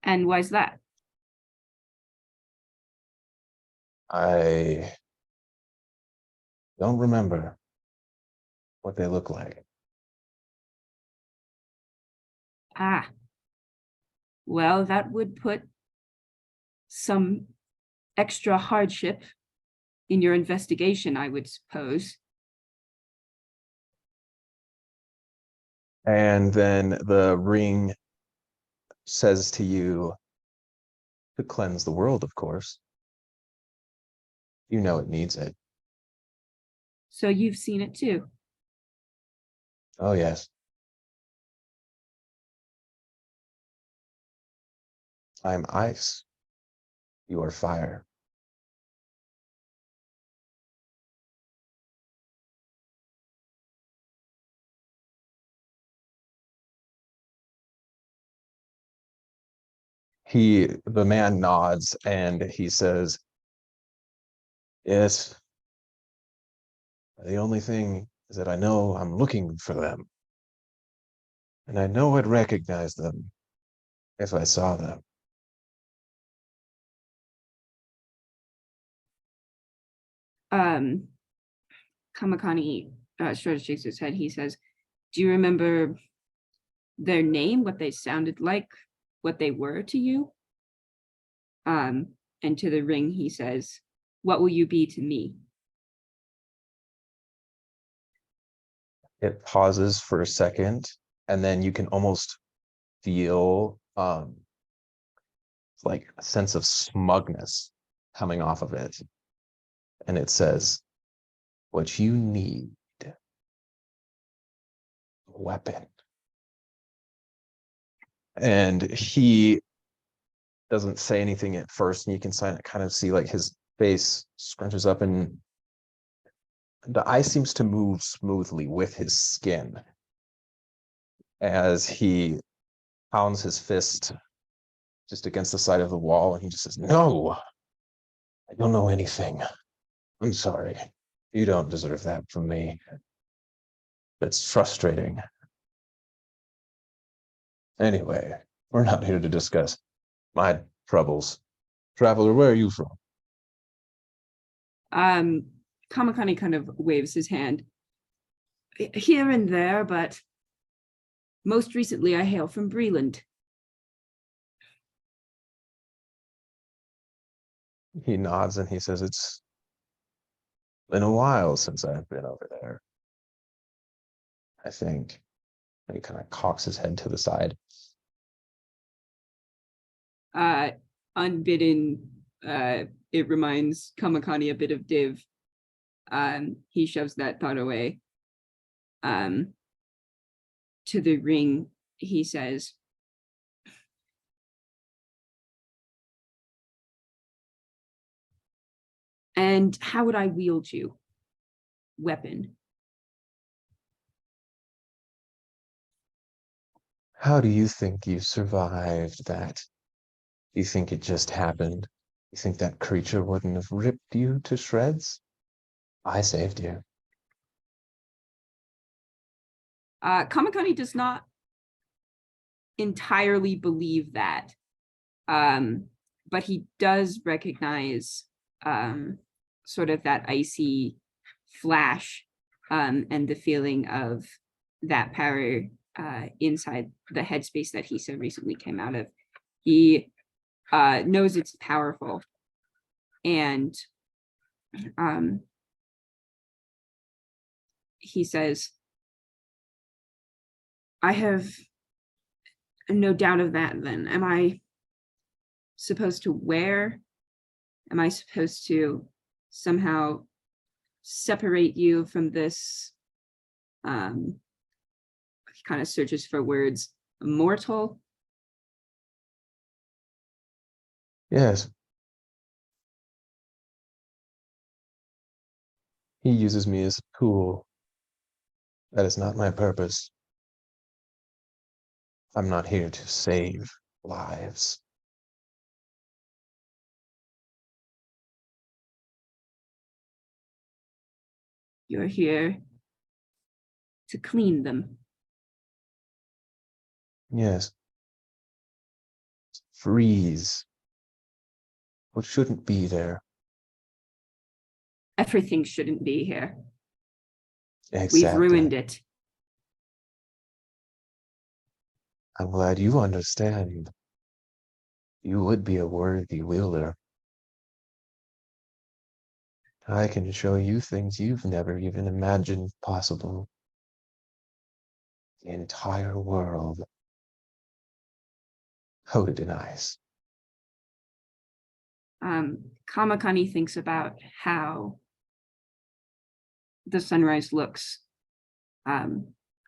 And why's that? I don't remember what they look like. Ah, well, that would put some extra hardship in your investigation, I would suppose. And then the ring says to you to cleanse the world, of course. You know it needs it. So you've seen it too. Oh, yes. I'm ice. You are fire. The man nods and he says, yes, the only thing is that I know I'm looking for them. And I know I'd recognize them if I saw them. Kamakani shakes his head. He says, do you remember their name, what they sounded like, what they were to you? And to the ring, he says, what will you be to me? It pauses for a second, and then you can almost feel like a sense of smugness coming off of it. And it says, what you need, a weapon. And he doesn't say anything at first, and you can kind of see like his face scrunches up, and the eye seems to move smoothly with his skin as he pounds his fist just against the side of the wall, and he just says, no, I don't know anything. I'm sorry. You don't deserve that from me. It's frustrating. Anyway, we're not here to discuss my troubles. Traveler, where are you from? Kamakani kind of waves his hand. Here and there, but most recently I hail from Breland. He nods and he says, it's been a while since I've been over there, I think. And he kind of cocks his head to the side. Unbidden, it reminds Kamakani a bit of Div. He shoves that thought away. To the ring, he says, and how would I wield you? Weapon. How do you think you survived that? Do you think it just happened? You think that creature wouldn't have ripped you to shreds? I saved you. Kamakani does not entirely believe that, but he does recognize sort of that icy flash and the feeling of that power inside the headspace that he so recently came out of. He knows it's powerful, and he says, I have no doubt of that then. Am I supposed to wear? Am I supposed to somehow separate you from this? He kind of searches for words. Mortal? Yes. He uses me as a tool. That is not my purpose. I'm not here to save lives. You're here to clean them. Yes. Freeze what shouldn't be there. Everything shouldn't be here. Exactly. We've ruined it. I'm glad you understand. You would be a worthy wielder. I can show you things you've never even imagined possible. The entire world. Coated in ice. Kamakani thinks about how the sunrise looks,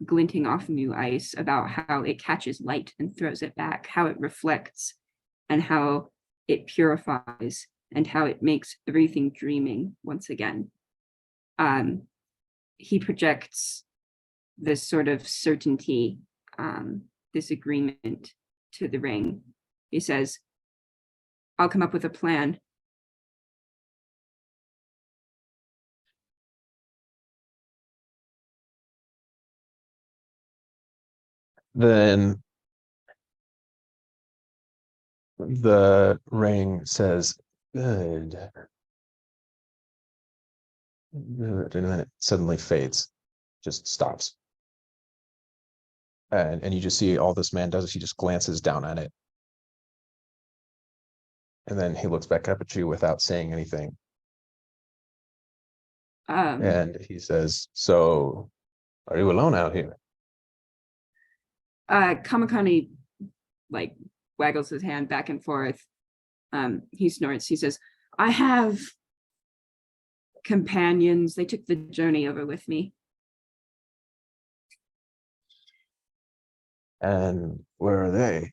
glinting off new ice, about how it catches light and throws it back, how it reflects, and how it purifies, and how it makes everything dreaming once again. He projects this sort of certainty, this agreement to the ring. He says, I'll come up with a plan. Then the ring says, good. Good. And then it suddenly fades, just stops. And you just see all this man does is he just glances down at it. And then he looks back up at you without saying anything. And he says, so are you alone out here? Kamakani like waggles his hand back and forth. He snorts. He says, I have companions. They took the journey over with me. And where are they?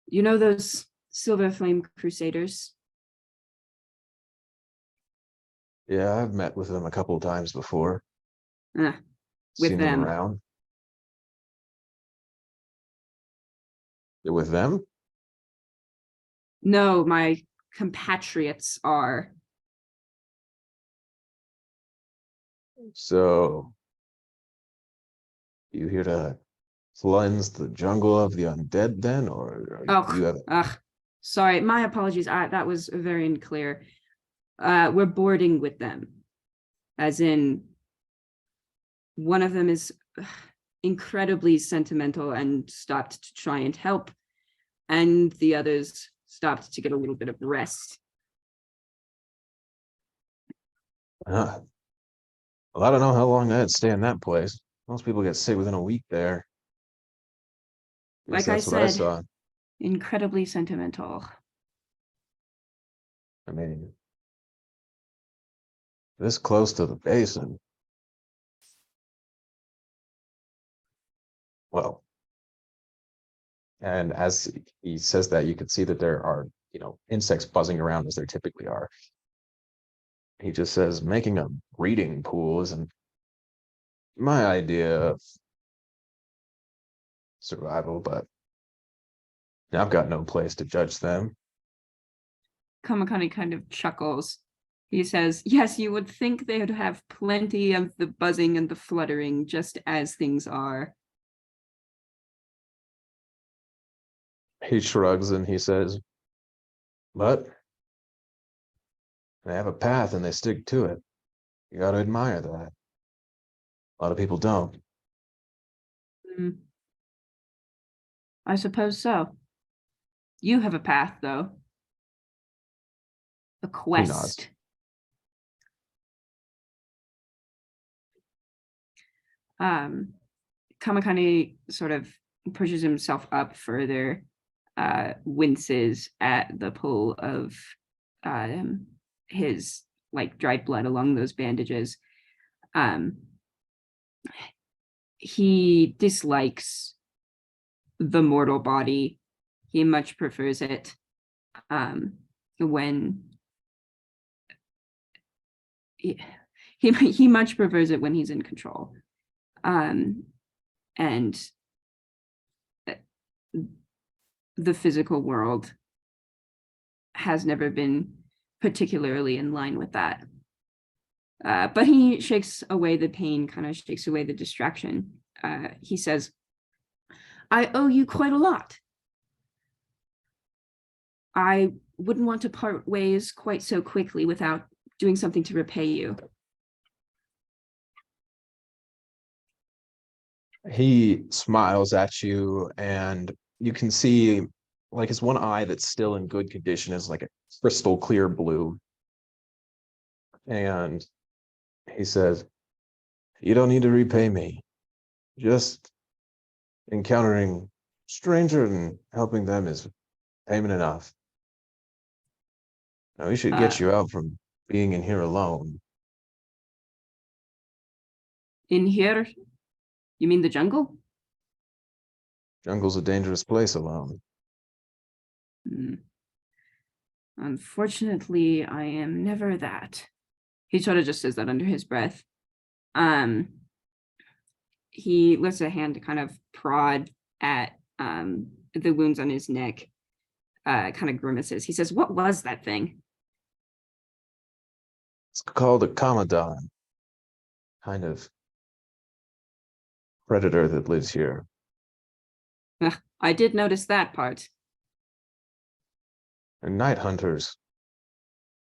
You know those Silver Flame Crusaders? Yeah, I've met with them a couple of times before. With Seen them them. around. With them? No, my compatriots are. So, you here to cleanse the jungle of the undead then, or you have? Sorry, my apologies. That was very unclear. We're boarding with them, as in one of them is incredibly sentimental and stopped to try and help, and the others stopped to get a little bit of rest. Well, I don't know how long I'd stay in that place. Most people get sick within a week there. Like I That's what I said, saw. incredibly sentimental. I mean, this close to the basin. Well, and as he says that, you can see that there are, insects buzzing around as there typically are. He just says, making a breeding pool isn't my idea of survival, but I've got no place to judge them. Kamakani kind of chuckles. He says, yes, you would think they would have plenty of the buzzing and the fluttering just as things are. He shrugs and he says, but they have a path and they stick to it. You got to admire that. A lot of people don't. I suppose so. You have a path, though. A quest. Kamakani sort of pushes himself up further, winces at the pull of his dried blood along those bandages. He dislikes the mortal body. He much prefers it when he He much prefers it when he's in control. And the physical world has never been particularly in line with that. But he shakes away the pain, kind of shakes away the distraction. He says, I owe you quite a lot. I wouldn't want to part ways quite so quickly without doing something to repay you. He smiles at you, and you can see like his one eye that's still in good condition is like a crystal clear blue. And he says, you don't need to repay me. Just encountering stranger and helping them is payment enough. Now we should get you out from being in here alone. In here? You mean the jungle? Jungle's a dangerous place alone. Unfortunately, I am never that. He sort of just says that under his breath. He lifts a hand to kind of prod at the wounds on his neck, kind of grimaces. He says, what was that thing? It's called a Commodon. Kind of predator that lives here. I did notice that part. And night hunters.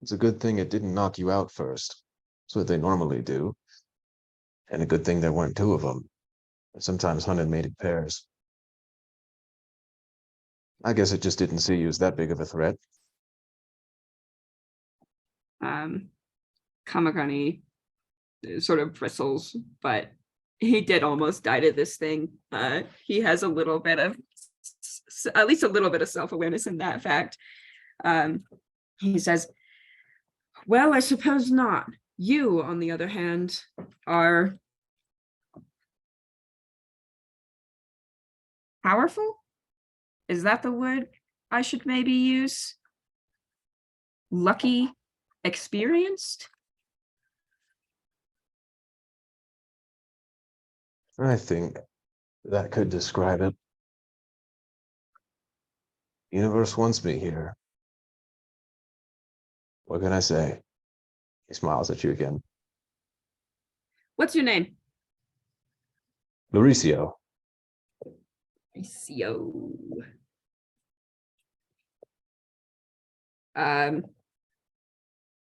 It's a good thing it didn't knock you out first. That's what they normally do. And a good thing there weren't two of them. They sometimes hunted mated pairs. I guess it just didn't see you as that big of a threat. Kamakani sort of bristles, but he did almost die to this thing. He has a little bit of, at least a little bit of self-awareness in that fact. He says, well, I suppose not. You, on the other hand, are powerful? Is that the word I should maybe use? Lucky? Experienced? I think that could describe it. The universe wants me here. What can I say? He smiles at you again. What's your name? Mauricio. Mauricio.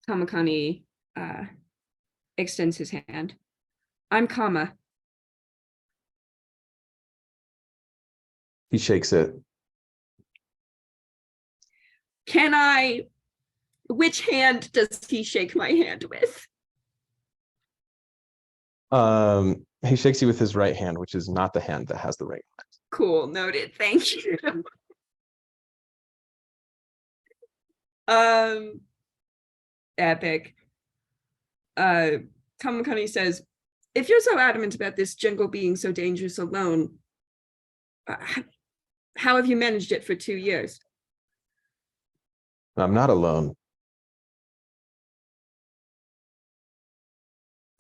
Kamakani extends his hand. I'm Kama. He shakes it. Which hand does he shake my hand with? He shakes you with his right hand, which is not the hand that has the ring. Cool, noted. Thank you. Epic. Kamakani says, if you're so adamant about this jungle being so dangerous alone, how have you managed it for 2 years? I'm not alone.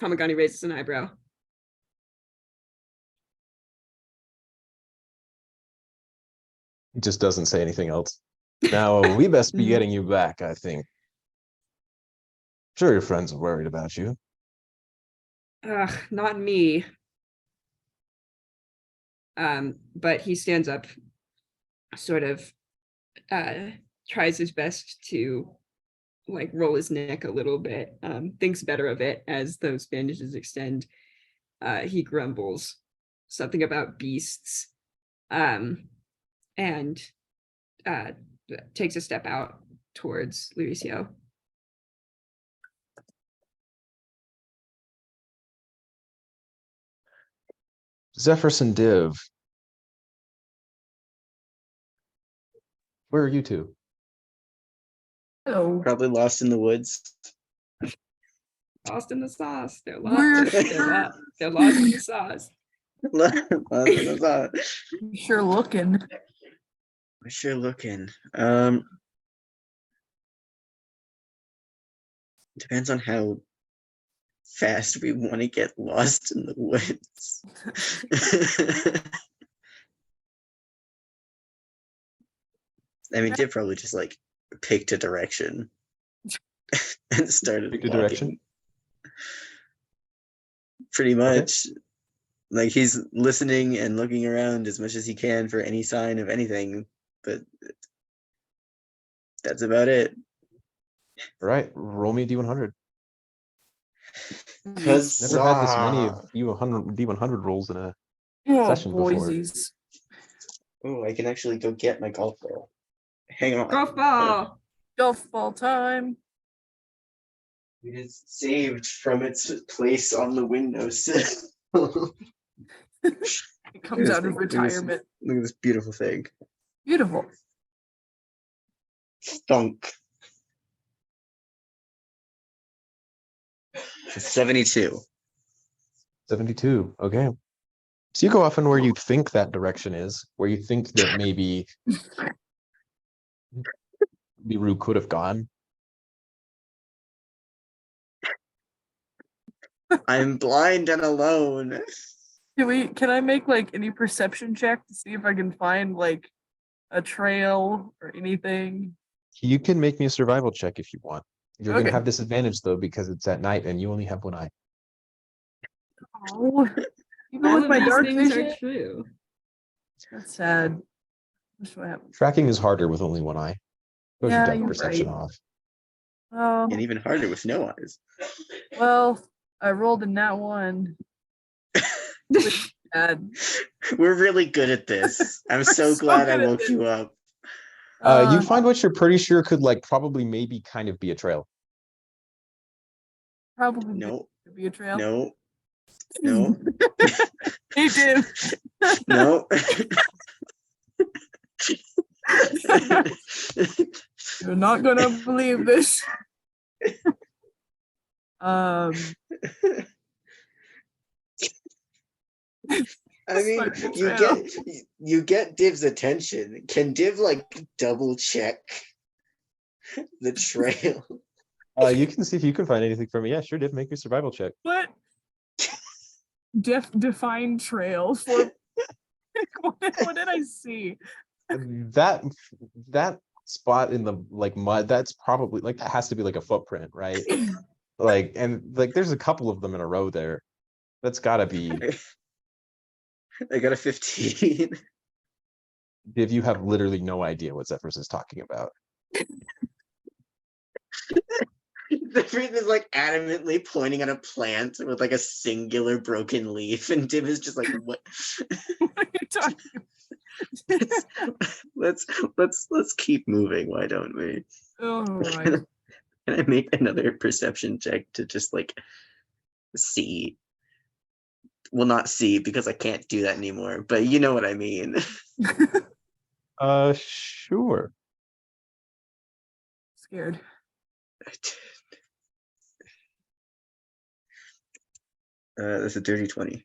Kamakani raises an eyebrow. He just doesn't say anything else. Now, we best be getting you back, I think. Sure, your friends are worried about you. Not me. But he stands up, sort of tries his best to like roll his neck a little bit, thinks better of it as those bandages extend. He grumbles something about beasts, and takes a step out towards Mauricio. Zephyrus and Div. Where are you two? Hello. Probably lost in the woods. Lost in the sauce. They're We're lost. They're lost in the sauce. Lost in the sauce. sure looking. We're sure looking. Depends on how fast we want to get lost in the woods. I mean, Div probably just like picked a direction and started Picked a walking. direction? Pretty much. Like he's listening and looking around as much as he can for any sign of anything, but that's about it. All right, roll me a D100. Cause Never had this many of D100 rolls in a Oh, session before. boysies. oh, I can actually go get my golf ball. Hang on. Golf ball. Golf ball time. It is saved from its place on the windowsill. It comes out of retirement. Look at this beautiful thing. Beautiful. Thunk. 72. 72. Okay. So you go off in where you think that direction is, where you think that maybe Liru could have gone. I'm blind and alone. Can I make like any perception check to see if I can find like a trail or anything? You can make me a survival check if you want. You're Okay. gonna have disadvantage though because it's at night and you only have one eye. Oh, even All with of my these dark things vision. are true. That's sad. That's what happened. Tracking is harder with only one eye. Throws Yeah, your depth you're perception right. off. Oh, And even harder with no eyes. well, I rolled a nat 1. Bad. We're really good at this. I'm so so glad I good at woke this. you up. You find what you're pretty sure could like probably maybe kind of be a trail. Probably No, could be a trail. no, no, Hey, Div. no. You're not gonna believe this. I mean, Fucking trail. you get Div's attention. Can Div like double check the trail? You can see if you can find anything from me. Yeah, sure, Div, make your survival check. What? Define trail for what did I see? That spot in the like mud, that's probably like that has to be like a footprint, right? Like and like there's a couple of them in a row there. That's gotta be. I got a 15. Div, you have literally no idea what Zephyrus is talking about. Zephyrus is like adamantly pointing at a plant with like a singular broken leaf, and Div is just like, "What?" What are you talking let's keep moving. Why don't we? Oh right. Can I make another perception check to just like see? Well, not see because I can't do that anymore, but you know what I mean. Sure. Scared. That's a dirty 20.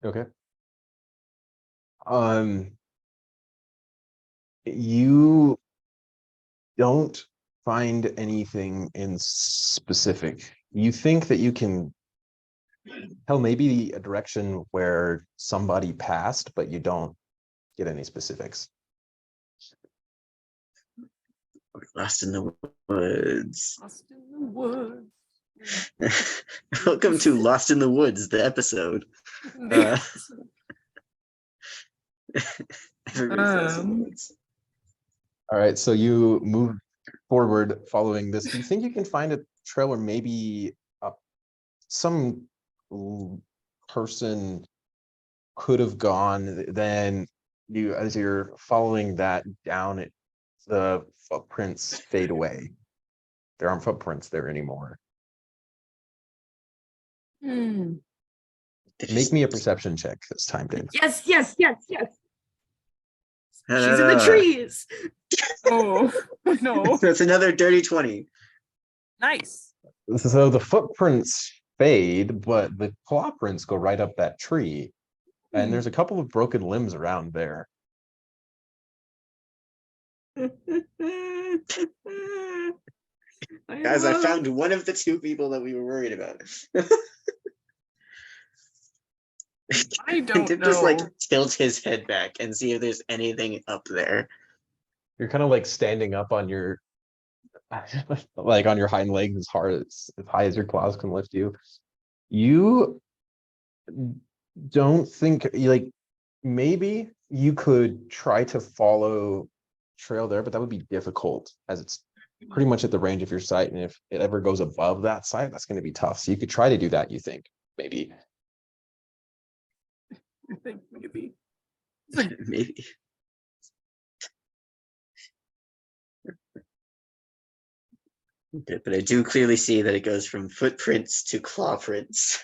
Okay. You don't find anything in specific. You think that you can tell maybe a direction where somebody passed, but you don't get any specifics. Lost in the woods. Lost in the woods. Welcome to Lost in the Woods, the episode. Everybody's lost in the woods. All right, so you move forward following this. Do you think you can find a trail where maybe some person could have gone? Then you, as you're following that down, the footprints fade away. There aren't footprints there anymore. Make me a perception check this time, Dave. Yes. She's in the trees. Oh no. So it's another dirty 20. Nice. So the footprints fade, but the claw prints go right up that tree. And there's a couple of broken limbs around there. Guys, I found one of the two people that we were worried about. I don't Div know. just like tilt his head back and see if there's anything up there. You're kind of like standing up on your like on your hind legs as high as your claws can lift you. You don't think like maybe you could try to follow trail there, but that would be difficult as it's pretty much at the range of your sight. And if it ever goes above that sight, that's going to be tough. So you could try to do that, you think, maybe. I think maybe. Maybe. Okay, but I do clearly see that it goes from footprints to claw prints.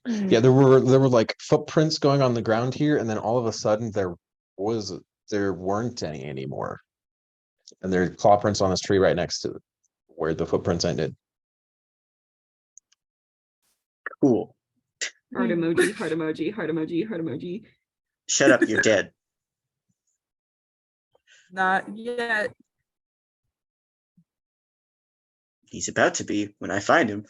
Yeah, there were like footprints going on the ground here, and then all of a sudden there weren't any anymore. And there are claw prints on this tree right next to where the footprints ended. Cool. Heart emoji, heart emoji, heart emoji, heart emoji. Shut up, you're dead. Not yet. He's about to be when I find him.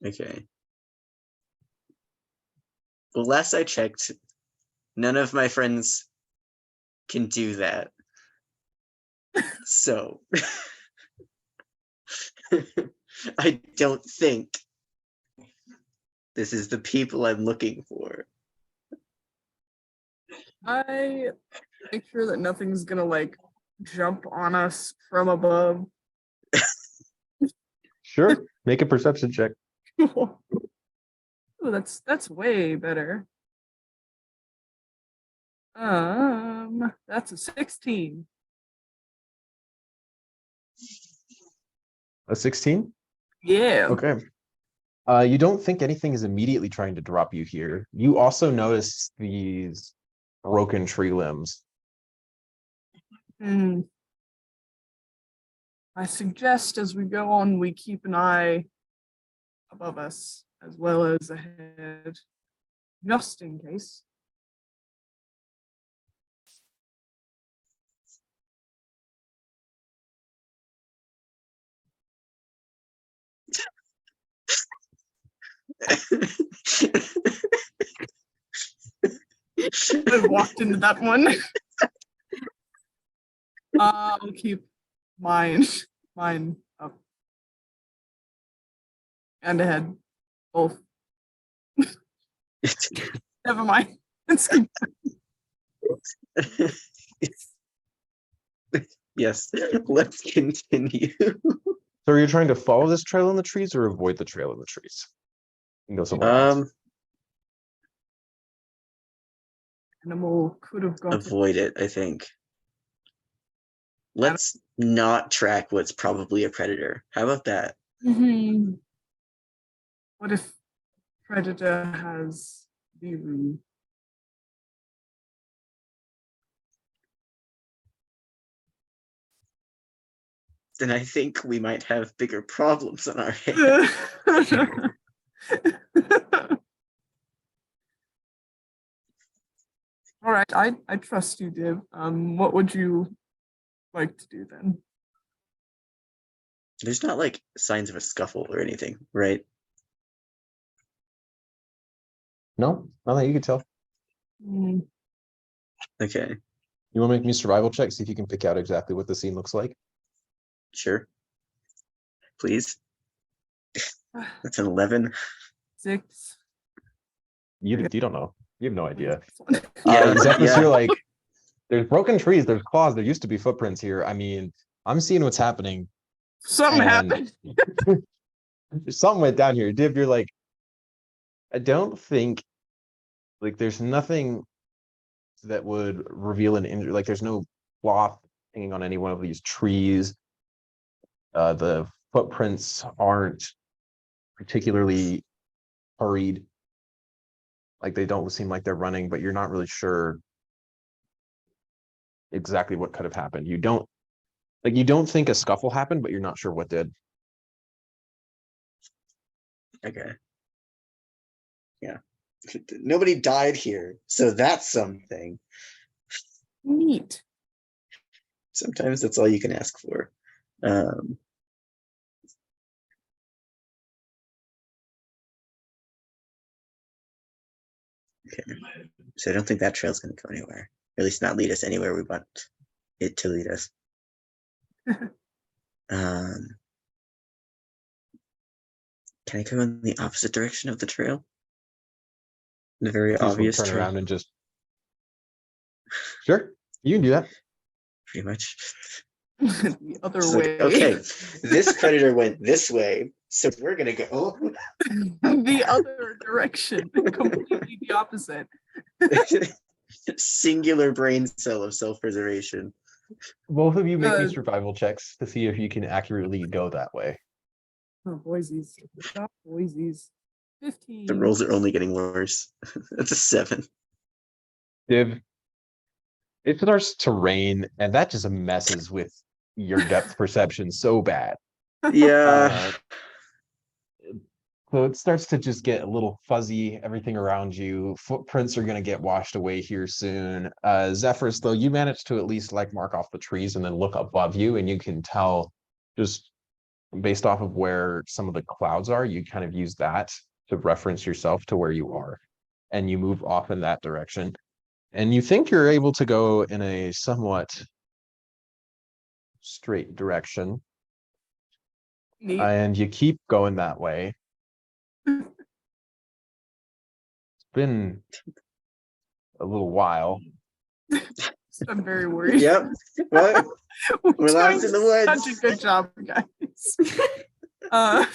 Okay. Well, last I checked, none of my friends can do that. So I don't think this is the people I'm looking for. I make sure that nothing's gonna like jump on us from above. Sure, make a perception check. Oh, that's way better. That's a 16. A 16? Yeah. Okay. You don't think anything is immediately trying to drop you here. You also notice these broken tree limbs. Hmm. I suggest as we go on, we keep an eye above us as well as ahead, just in case. I walked into that one. I'll keep mine up and ahead, both. Never mind. Let's keep. Yes, let's continue. So are you trying to follow this trail in the trees or avoid the trail in the trees? You can go somewhere else. Animal could have gone. Avoid it, I think. Let's not track what's probably a predator. How about that? Mm-hmm. What if predator has the room? Then I think we might have bigger problems on our hands. All right, I trust you, Div. What would you like to do then? There's not like signs of a scuffle or anything, right? No, not that you can tell. Mm, Okay, You want to make me a survival check, see if you can pick out exactly what the scene looks like? sure. Please. That's an 11. 6. You don't know. You have no idea. Yeah, Zephyrus, yeah. you're like, there's broken trees, there's claws, there used to be footprints here. I mean, I'm seeing what's happening. Something And- happened. Something went down here. Div, you're like, I don't think like there's nothing that would reveal an injury. Like there's no cloth hanging on any one of these trees. The footprints aren't particularly hurried. Like they don't seem like they're running, but you're not really sure exactly what could have happened. You don't think a scuffle happened, but you're not sure what did. Okay. Yeah. Nobody died here, so that's something. Neat. Sometimes that's all you can ask for. Okay. So I don't think that trail's going to go anywhere. Or at least not lead us anywhere we want it to lead us. Can I go in the opposite direction of the trail? The very You just wanna obvious turn trail, around and just. Sure, you can do that. pretty much. The other It's way. like, okay, this predator went this way, so we're gonna go The other direction. Completely the opposite. singular brain cell of self-preservation. Both of you make me Uh, survival checks to see if you can accurately go that way. Oh, Boise's. Stop Boise's. 15. The rolls are only getting worse. That's a 7. Div, it starts to rain, and that just messes with your depth perception so bad. Yeah. So it starts to just get a little fuzzy, everything around you. Footprints are going to get washed away here soon. Zephyrus, though, you managed to at least like mark off the trees and then look above you, and you can tell just based off of where some of the clouds are, you kind of use that to reference yourself to where you are. And you move off in that direction. And you think you're able to go in a somewhat straight direction. Neat. And you keep going that way. It's been a little while. I'm very worried. Yep. What? We're lost in the doing woods. Such a good job, guys.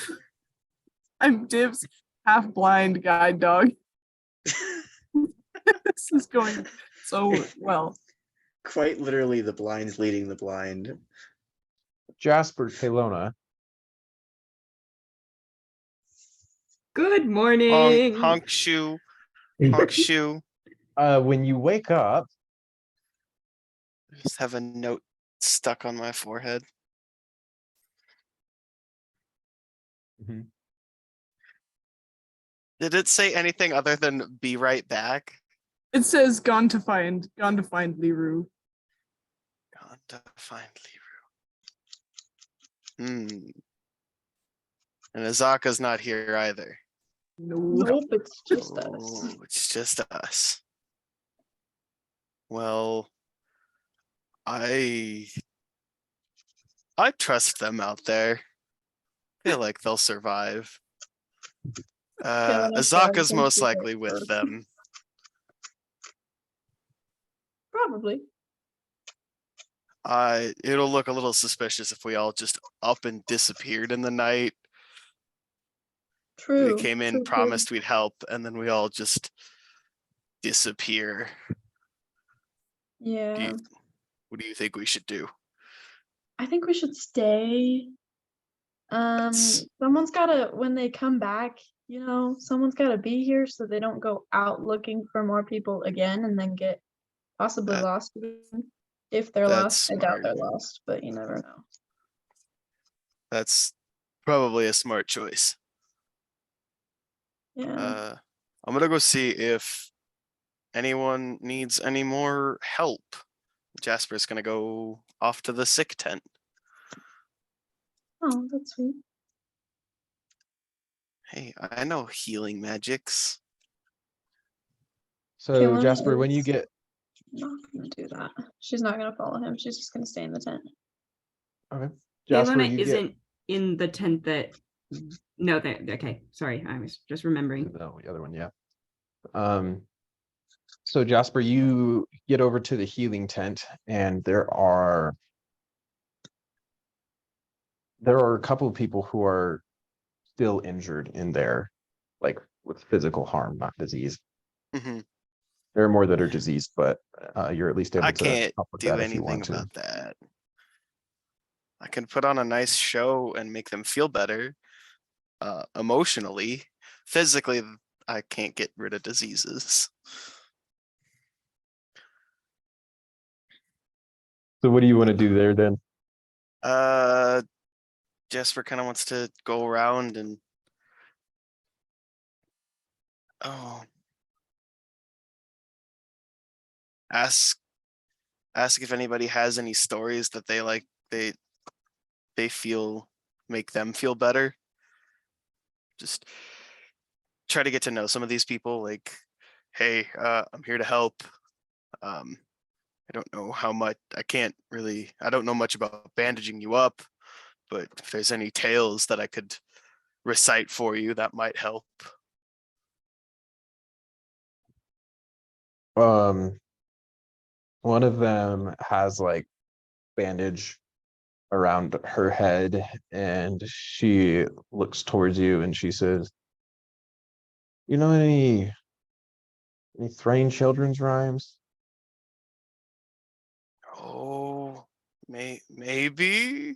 I'm Div's half-blind guide dog. This is going so well. Quite literally, the blind's leading the blind. Jasper, Caylona, Good morning. Honk shoe. Honk shoe. when you wake up, I just have a note stuck on my forehead. Mhm. Did it say anything other than be right back? It says gone to find Liru. Gone to find Liru. And Azaka's not here either. No. Nope, it's just us. Oh, it's just us. Well, I trust them out there. Feel like they'll survive. Azaka's most likely with them. Probably. It'll look a little suspicious if we all just up and disappeared in the night. True. We came in, true. promised we'd help, and then we all just disappear. Yeah. What do you think we should do? I think we should stay. Someone's gotta, when they come back, someone's gotta be here so they don't go out looking for more people again and then get possibly That- lost again. If they're that's lost, I doubt smart. they're lost, but you never know. That's probably a smart choice. Yeah. I'm gonna go see if anyone needs any more help. Jasper's gonna go off to the sick tent. Oh, that's sweet. Hey, I know healing magics. so Caylona Jasper, when you is- get Not gonna do that. She's not gonna follow him. She's just gonna stay in the tent. okay, Jasper, Caylona you isn't in the tent that. No, that okay. Sorry, I was just remembering. no, the other one, yeah. So Jasper, you get over to the healing tent, and there are a couple of people who are still injured in there, like with physical harm, not disease. Mhm. There are more that are diseased, but you're at least able I to can't help with do that if you anything want to. about that. I can put on a nice show and make them feel better, emotionally. Physically, I can't get rid of diseases. So what do you want to do there then? Jasper kind of wants to go around and ask ask if anybody has any stories that they like, they feel make them feel better. Just try to get to know some of these people, like, hey, I'm here to help. I don't know how much, I don't know much about bandaging you up, but if there's any tales that I could recite for you, that might help. One of them has like bandage around her head, and she looks towards you and she says, "You know any Thrain children's rhymes?" Oh, maybe.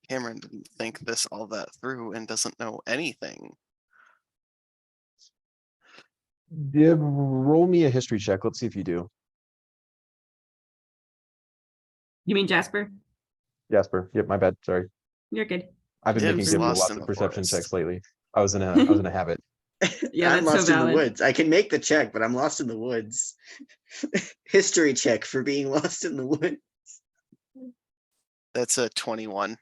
Cameron didn't think this all that through and doesn't know anything. Dib, roll me a history check. Let's see if you do. You mean Jasper? Jasper. Yep, my bad. Sorry. You're good. I've been making Dib's Dib do lost lots in of the perception forest. checks lately. I was in a habit. Yeah, I'm that's so lost in the valid. woods. I can make the check, but I'm lost in the woods. History check for being lost in the woods. That's a 21.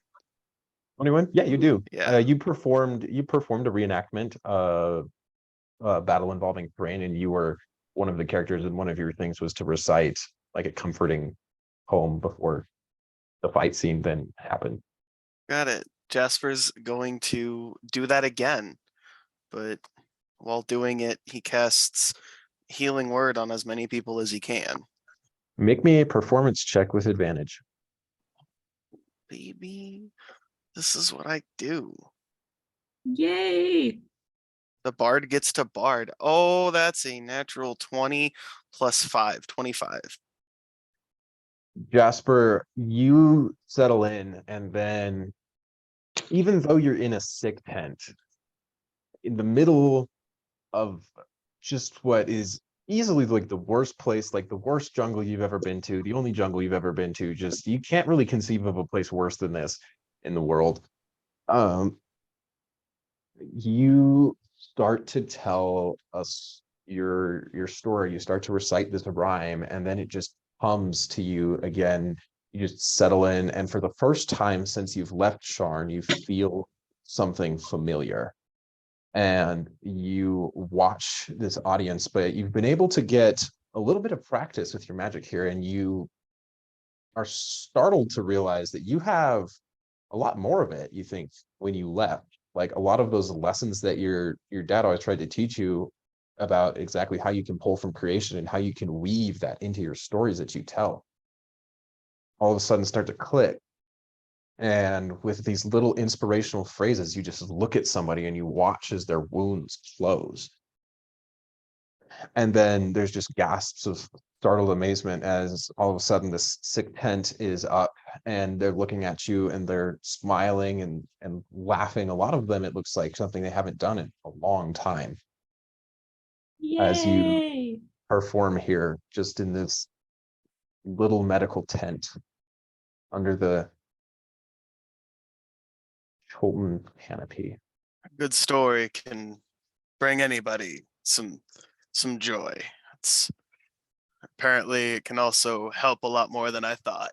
21? Yeah, you do. Yeah. You performed a reenactment battle involving Thrain, and you were one of the characters, and one of your things was to recite like a comforting poem before the fight scene then happened. Got it. Jasper's going to do that again, but while doing it, he casts Healing Word on as many people as he can. Make me a performance check with advantage. Baby, this is what I do. Yay! The bard gets to bard. Oh, that's a natural 20 plus 5, 25. Jasper, you settle in, and then even though you're in a sick tent, in the middle of just what is easily like the worst place, like the worst jungle you've ever been to, the only jungle you've ever been to, just you can't really conceive of a place worse than this in the world. You start to tell us your story. You start to recite this rhyme, and then it just comes to you again. You just settle in, and for the first time since you've left Sharn, you feel something familiar. And you watch this audience, but you've been able to get a little bit of practice with your magic here, and you are startled to realize that you have a lot more of it, you think, when you left. Like a lot of those lessons that your dad always tried to teach you about exactly how you can pull from creation and how you can weave that into your stories that you tell, all of a sudden start to click. And with these little inspirational phrases, you just look at somebody and you watch as their wounds close. And then there's just gasps of startled amazement as all of a sudden this sick tent is up and they're looking at you and they're smiling and laughing. A lot of them, it looks like something they haven't done in a long time. As you Yay! perform here, just in this little medical tent under the Tobin canopy. A good story can bring anybody some joy. It's apparently it can also help a lot more than I thought.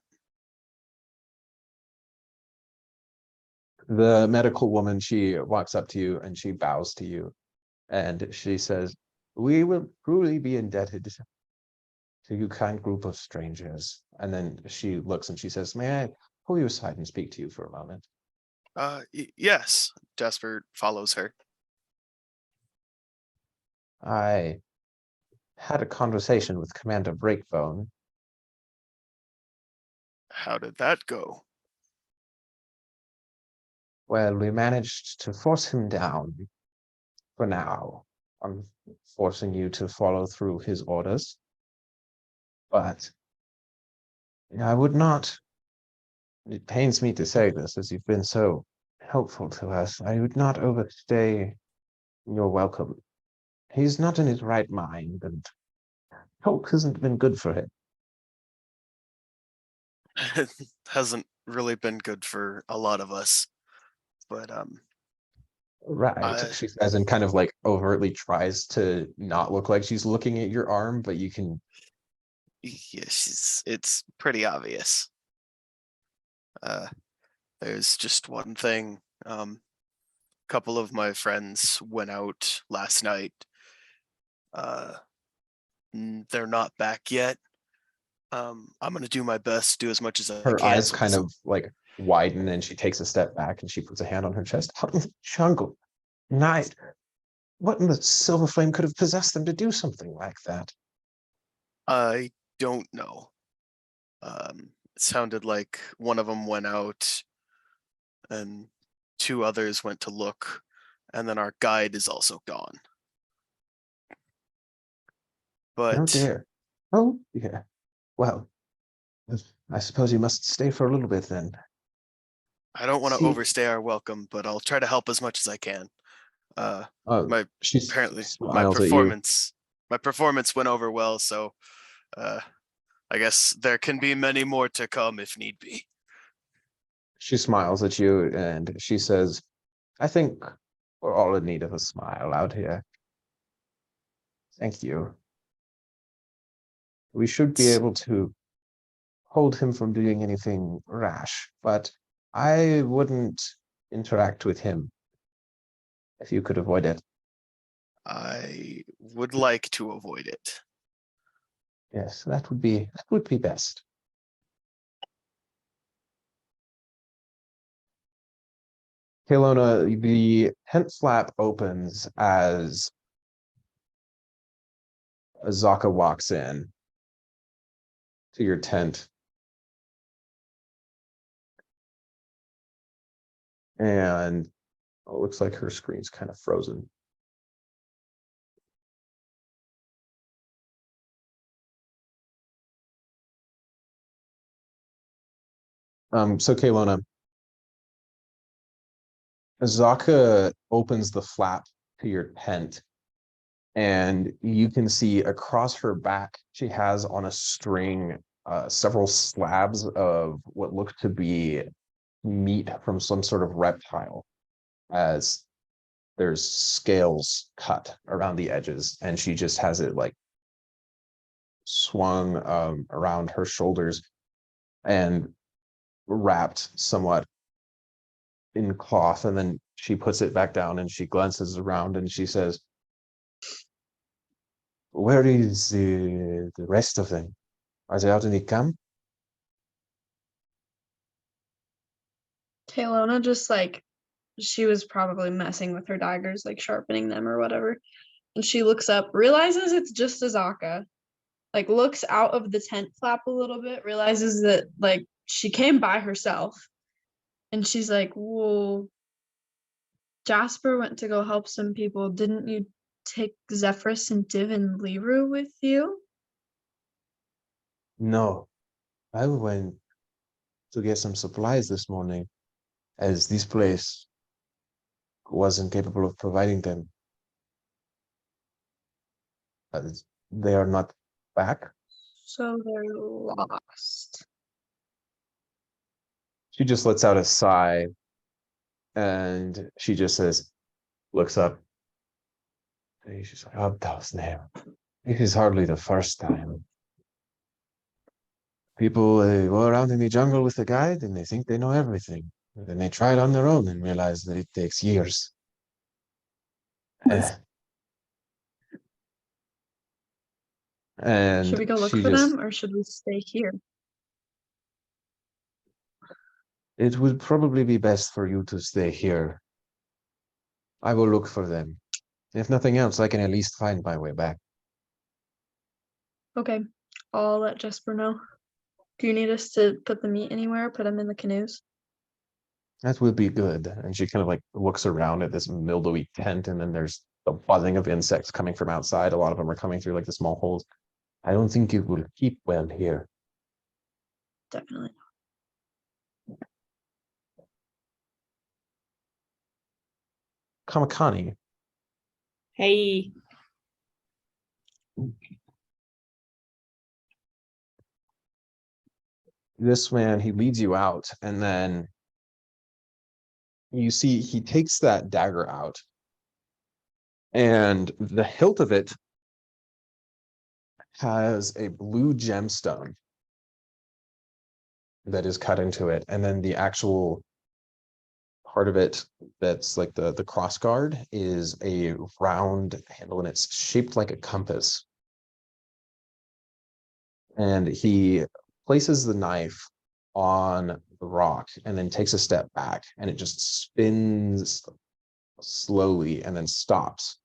The medical woman, she walks up to you and she bows to you and she says, "We will truly be indebted to you, kind group of strangers." And then she looks and she says, "May I pull you aside and speak to you for a moment?" Yes, Jasper follows her. "I had a conversation with Commander Breakbone. How did that go? Well, we managed to force him down for now. I'm forcing you to follow through his orders. But I would not, it pains me to say this, as you've been so helpful to us, I would not overstay your welcome. He's not in his right mind, and hope hasn't been good for him." It hasn't really been good for a lot of us, but Right, she says, and kind of like overtly tries to not look like she's looking at your arm, but you can. Yeah, it's pretty obvious. There's just one thing. Couple of my friends went out last night. They're not back yet. I'm gonna do my best, do as much as I Her can. eyes So kind of like widen, and she takes a step back, and she puts a hand on her chest. Jungle Knight, what in the Silver Flame could have possessed them to do something like that? I don't know. It sounded like one of them went out and two others went to look, and then our guide is also gone. Oh But dear. Oh yeah. Well, I suppose you must stay for a little bit then. I don't want to See, overstay our welcome, but I'll try to help as much as I can. My she apparently smiles at you. my performance went over well, so I guess there can be many more to come if need be. She smiles at you, and she says, "I think we're all in need of a smile out here. Thank you. We should be able to hold him from doing anything rash, but I wouldn't interact with him if you could avoid it. I would like to avoid it. Yes, that would be best." Caylona, the tent flap opens as Azaka walks in to your tent. And it looks like her screen's kind of frozen. So Caylona, Azaka opens the flap to your tent, and you can see across her back, she has on a string several slabs of what look to be meat from some sort of reptile, as there's scales cut around the edges, and she just has it like swung around her shoulders and wrapped somewhat in cloth, and then she puts it back down and she glances around and she says, "Where is the rest of them? Are they out in the camp?" Caylona just like she was probably messing with her daggers, like sharpening them or whatever. And she looks up, realizes it's just Azaka, like looks out of the tent flap a little bit, realizes that like she came by herself. And she's like, well, Jasper went to go help some people. Didn't you take Zephyrus and Div and Liru with you? "No, I went to get some supplies this morning, as this place wasn't capable of providing them. As they are not back." So they're lost. She just lets out a sigh, and she just says, looks up. And she's like, "Oh, those name. It is hardly the first time. People go around in the jungle with a guide and they think they know everything. And then they try it on their own and realize that it takes years." Eh. Should we And go look she for just, them or should we stay here? "It would probably be best for you to stay here. I will look for them. If nothing else, I can at least find my way back." Okay, I'll let Jasper know. Do you need us to put the meat anywhere? Put them in the canoes? "That would be good." And she kind of like looks around at this mildewy tent, and then there's the buzzing of insects coming from outside. A lot of them are coming through like the small holes. "I don't think it will keep well here." Definitely. Kamakani, Hey, this man, he leads you out, and then you see he takes that dagger out, and the hilt of it has a blue gemstone that is cut into it, and then the actual part of it that's like the cross guard is a round handle, and it's shaped like a compass. And he places the knife on the rock and then takes a step back, and it just spins slowly and then stops,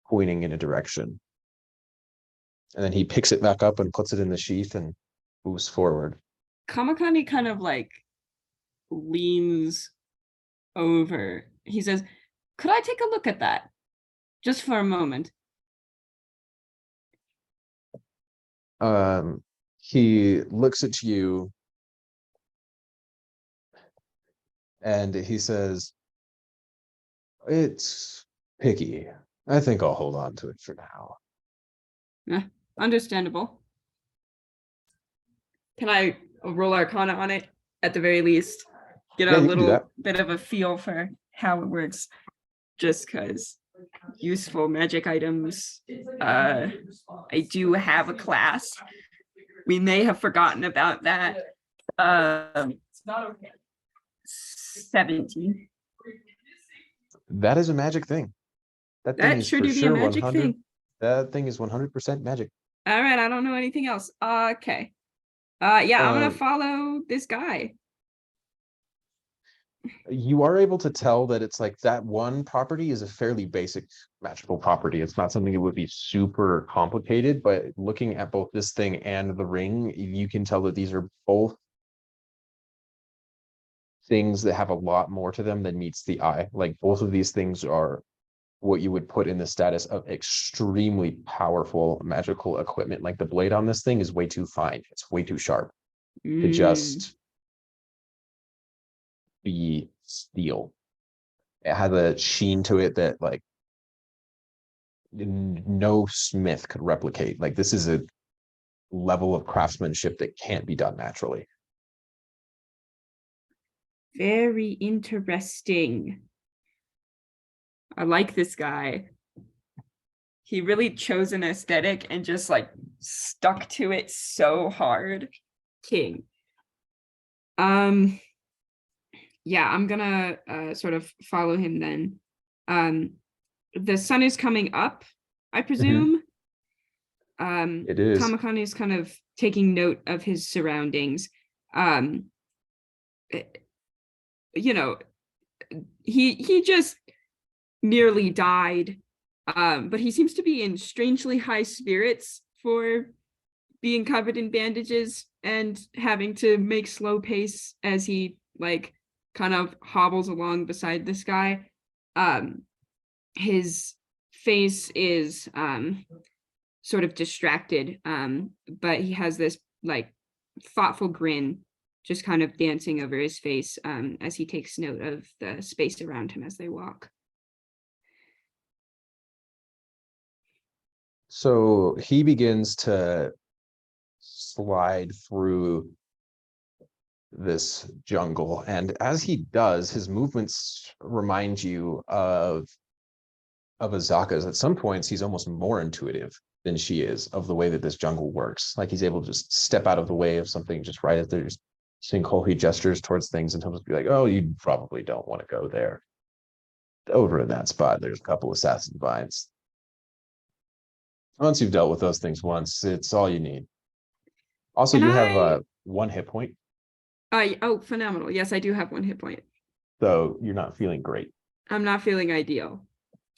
pointing in a direction. And then he picks it back up and puts it in the sheath and moves forward. Kamakani kind of like leans over. He says, "Could I take a look at that? Just for a moment." He looks at you and he says, "It's picky. I think I'll hold on to it for now." Understandable. Can I roll Arcana on it at the very least? Get Yeah, a you can do little that. bit of a feel for how it works. Just because useful magic items. I do have a class. We may have forgotten about that. 17. That is a magic thing. That thing That is sure for do be a sure magic 100. thing. That thing is 100% magic. All right, I don't know anything else. Okay. Yeah, I'm gonna Um, follow this guy. You are able to tell that it's like that one property is a fairly basic magical property. It's not something that would be super complicated, but looking at both this thing and the ring, you can tell that these are both things that have a lot more to them than meets the eye. Like both of these things are what you would put in the status of extremely powerful magical equipment. Like the blade on this thing is way too fine. It's way too sharp to just be steel. It has a sheen to it that like no smith could replicate. Like this is a level of craftsmanship that can't be done naturally. Very interesting. I like this guy. He really chose an aesthetic and just like stuck to it so hard. King. Yeah, I'm gonna sort of follow him then. The sun is coming up, I presume. It is. Kamakani is kind of taking note of his surroundings. You know, he just nearly died, but he seems to be in strangely high spirits for being covered in bandages and having to make slow pace as he like kind of hobbles along beside this guy. His face is sort of distracted, but he has this like thoughtful grin just kind of dancing over his face as he takes note of the space around him as they walk. So he begins to slide through this jungle, and as he does, his movements remind you of Azaka's. At some points, he's almost more intuitive than she is of the way that this jungle works. Like he's able to just step out of the way of something just right as there's sinkhole. He gestures towards things and he'll just be like, "Oh, you probably don't want to go there. Over in that spot, there's a couple assassin vines. Once you've dealt with those things once, it's all you need." Also, Can you have I- 1 hit point, Oh, phenomenal. Yes, I do have 1 hit point. so you're not feeling great. I'm not feeling ideal.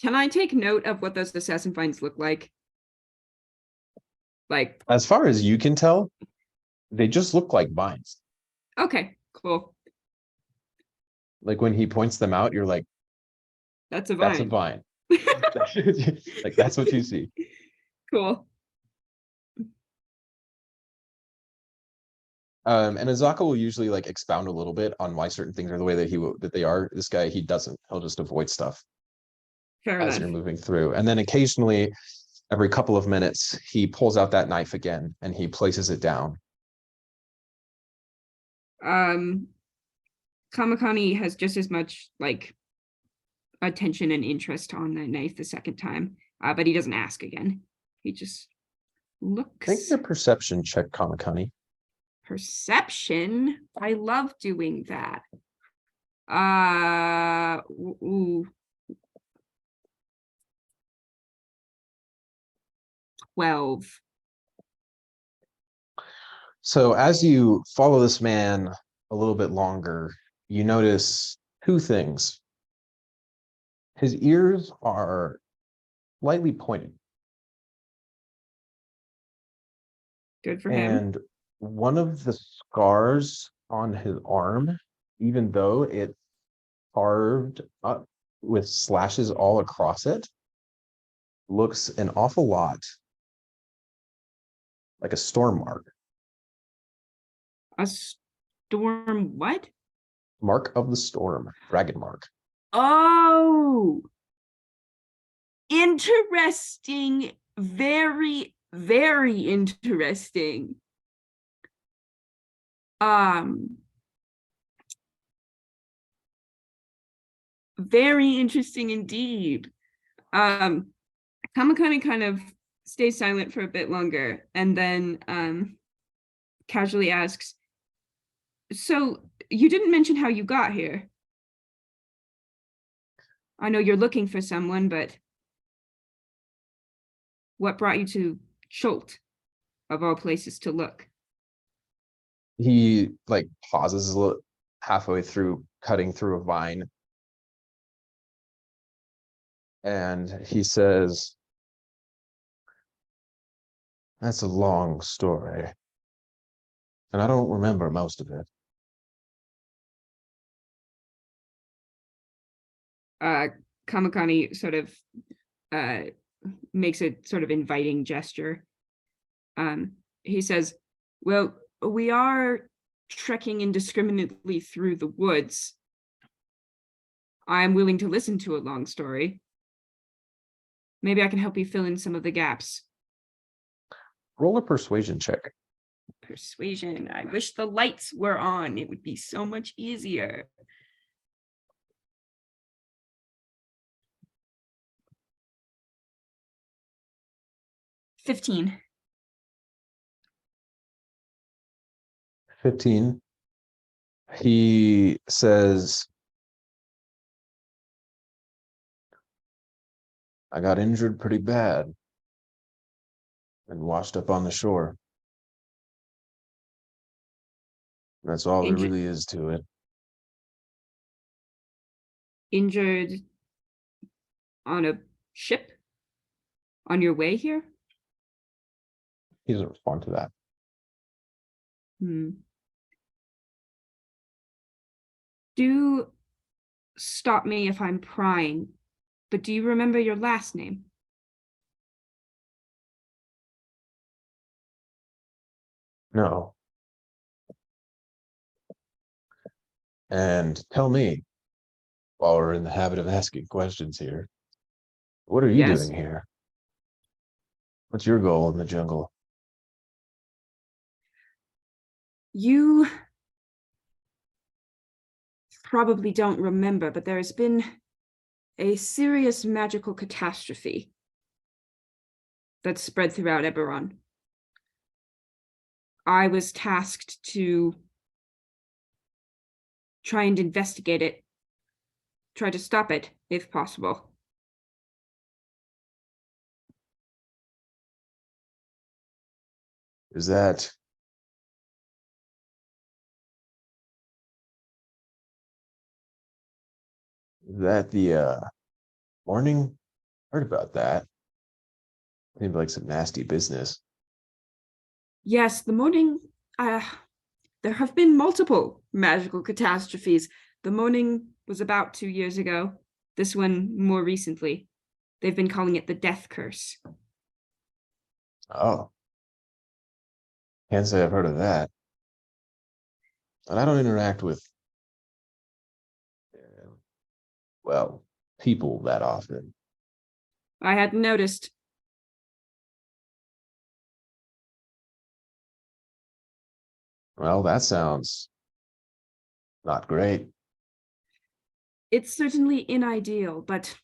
Can I take note of what those assassin vines look like? Like, As far as you can tell, they just look like vines. okay, cool. Like when he points them out, you're like, That's a "That's a vine. vine." Like that's what you see. Cool. And Azaka will usually like expound a little bit on why certain things are the way that they are. This guy, he doesn't. He'll just avoid stuff Fair as enough. you're moving through. And then occasionally, every couple of minutes, he pulls out that knife again and he places it down. Kamakani has just as much like attention and interest on the knife the second time, but he doesn't ask again. He just Make looks. your perception check, Kamakani. Perception. I love doing that. Ooh. 12. So as you follow this man a little bit longer, you notice two things. His ears are slightly pointed, Good for him. and one of the scars on his arm, even though it's carved up with slashes all across it, looks an awful lot like a storm mark. A storm what? Mark of the storm, dragon mark. Oh, interesting. Very, very interesting. Very interesting indeed. Kamakani kind of stays silent for a bit longer and then casually asks, so you didn't mention how you got here. I know you're looking for someone, but what brought you to Cholt, of all places to look? He like pauses a little halfway through cutting through a vine, and he says, that's a long story, and I don't remember most of it. Kamakani sort of makes a sort of inviting gesture. He says, well, we are trekking indiscriminately through the woods. I'm willing to listen to a long story. Maybe I can help you fill in some of the gaps. Roll a persuasion check. Persuasion. I wish the lights were on. It would be so much easier. $15. 15. He says, I got injured pretty bad and washed up on the shore. That's all there really is to it. Injured on a ship? On your way here? He doesn't respond to that. Do stop me if I'm prying, but do you remember your last name? No. And tell me, while we're in the habit of asking questions here, what are you Yes. doing here? What's your goal in the jungle? You probably don't remember, but there has been a serious magical catastrophe that's spread throughout Eberron. I was tasked to try and investigate it, try to stop it, if possible. Is that the morning? Heard about that. Seemed like some nasty business. Yes, the morning, there have been multiple magical catastrophes. The morning was about 2 years ago. This one more recently. They've been calling it the death curse. Oh. Can't say I've heard of that. And I don't interact with, well, people that often. I hadn't noticed. Well, that sounds not great. It's certainly unideal, but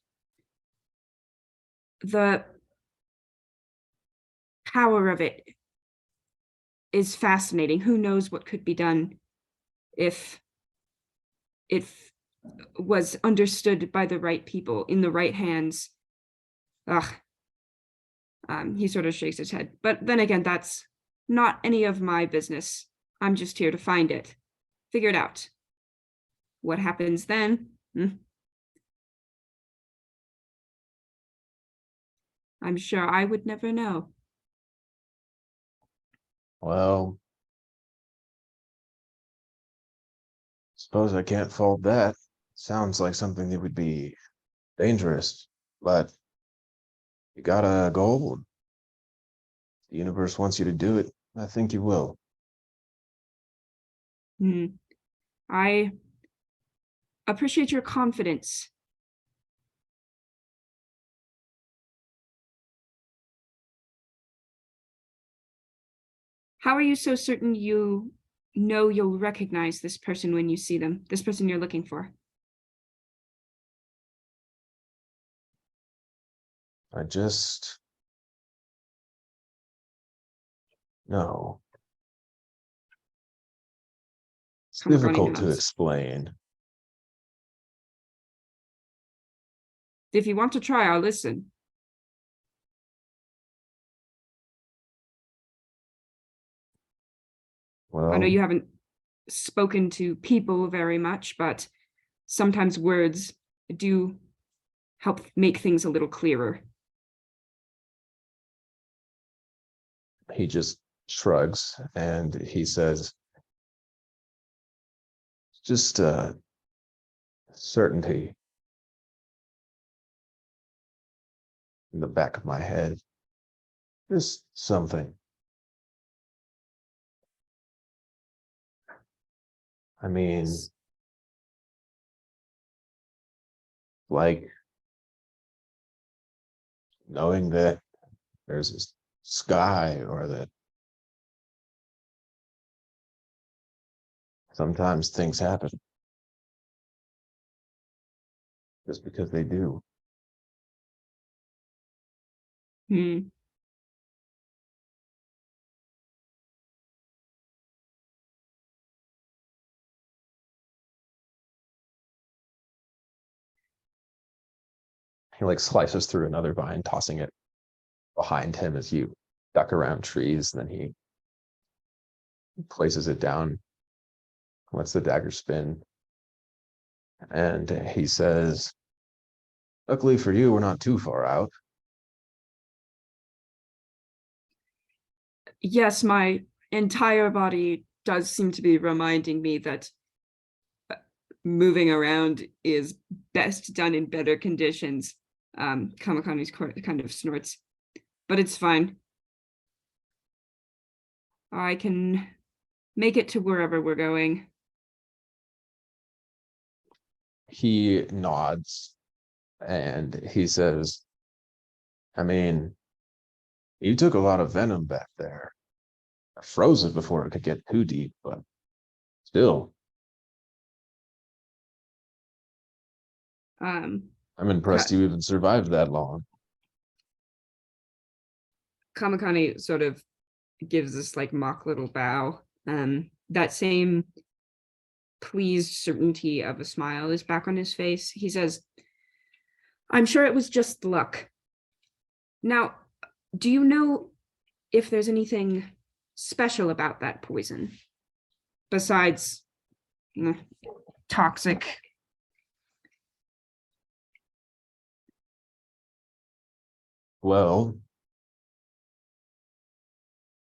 the power of it is fascinating. Who knows what could be done if it was understood by the right people in the right hands. Ugh. He sort of shakes his head. But then again, that's not any of my business. I'm just here to find it. Figure it out. What happens then? I'm sure I would never know. Well, suppose I can't fault that. Sounds like something that would be dangerous, but you got a goal. The universe wants you to do it. I think you will. I appreciate your confidence. How are you so certain you know you'll recognize this person when you see them, this person you're looking for? I just know. It's Kamagani difficult to nods. explain. If you want to try, I'll listen. I know Well, you haven't spoken to people very much, but sometimes words do help make things a little clearer. he just shrugs and he says, just certainty in the back of my head. Just something. I mean, like knowing that there's a sky, or that sometimes things happen just because they do. Hmm. He like slices through another vine, tossing it behind him as you duck around trees. And then he places it down, lets the dagger spin. And he says, luckily for you, we're not too far out. Yes, my entire body does seem to be reminding me that moving around is best done in better conditions. Kamakani's kind of snorts, but it's fine. I can make it to wherever we're going. He nods and he says, I mean, you took a lot of venom back there. I froze it before it could get too deep, but still, Um, I'm impressed you even survived that long. Kamakani sort of gives this like mock little bow. That same pleased certainty of a smile is back on his face. He says, I'm sure it was just luck. Now, do you know if there's anything special about that poison besides toxic? Well,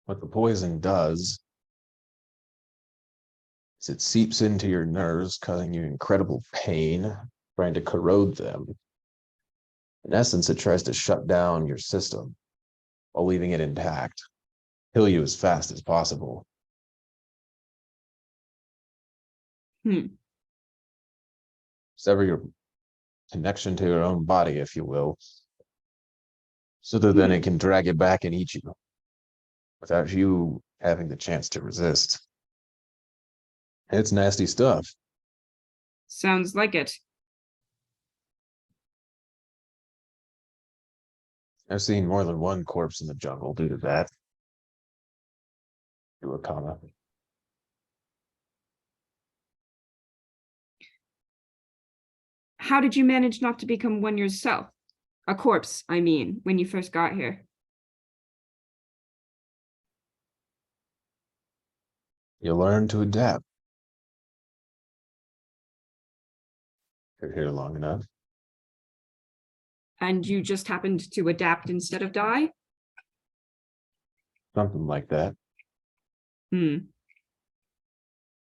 what the poison does is it seeps into your nerves, causing you incredible pain, trying to corrode them. In essence, it tries to shut down your system while leaving it intact, kill you as fast as possible. Sever your connection to your own body, if you will, so that then it can drag you back and eat you without you having the chance to resist. It's nasty stuff. Sounds like it. I've seen more than one corpse in the jungle due to that. Do a comma. How did you manage not to become one yourself? A corpse, I mean, when you first got here. You learn to adapt. You're here long enough. And you just happened to adapt instead of die? Something like that.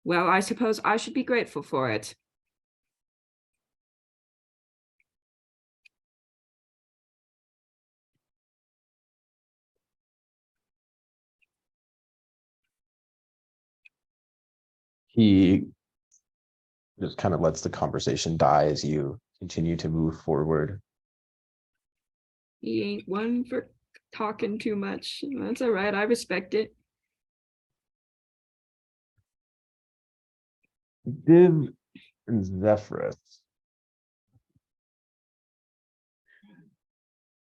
Well, I suppose I should be grateful for it. He just kind of lets the conversation die as you continue to move forward. He ain't one for talking too much. That's all right. I respect it. Div and Zephyrus.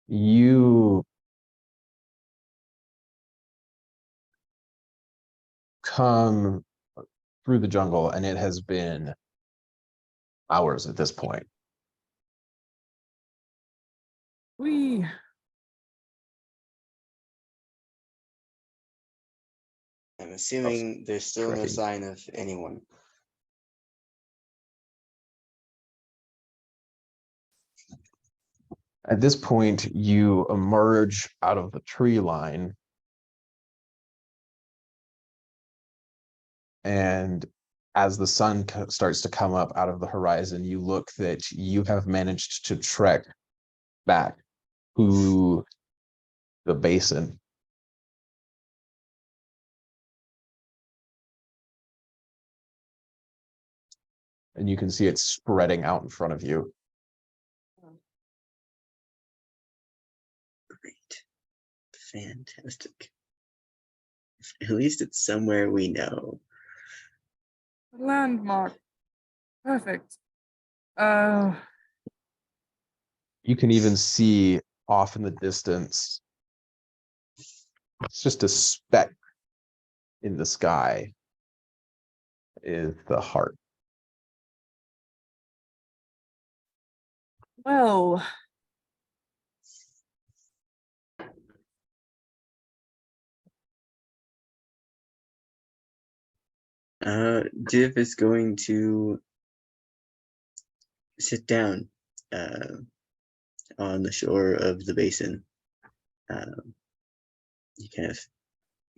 You come through the jungle and it has been hours at this point. We I'm assuming there's still no Tricky. sign of anyone. At this point, you emerge out of the tree line. And as the sun starts to come up out of the horizon, you look that you have managed to trek back to the basin. And you can see it spreading out in front of you. Great. Fantastic. At least it's somewhere we know. landmark. Perfect. You can even see off in the distance, it's just a speck in the sky, is the heart. Well, Div is going to sit down on the shore of the basin. He kind of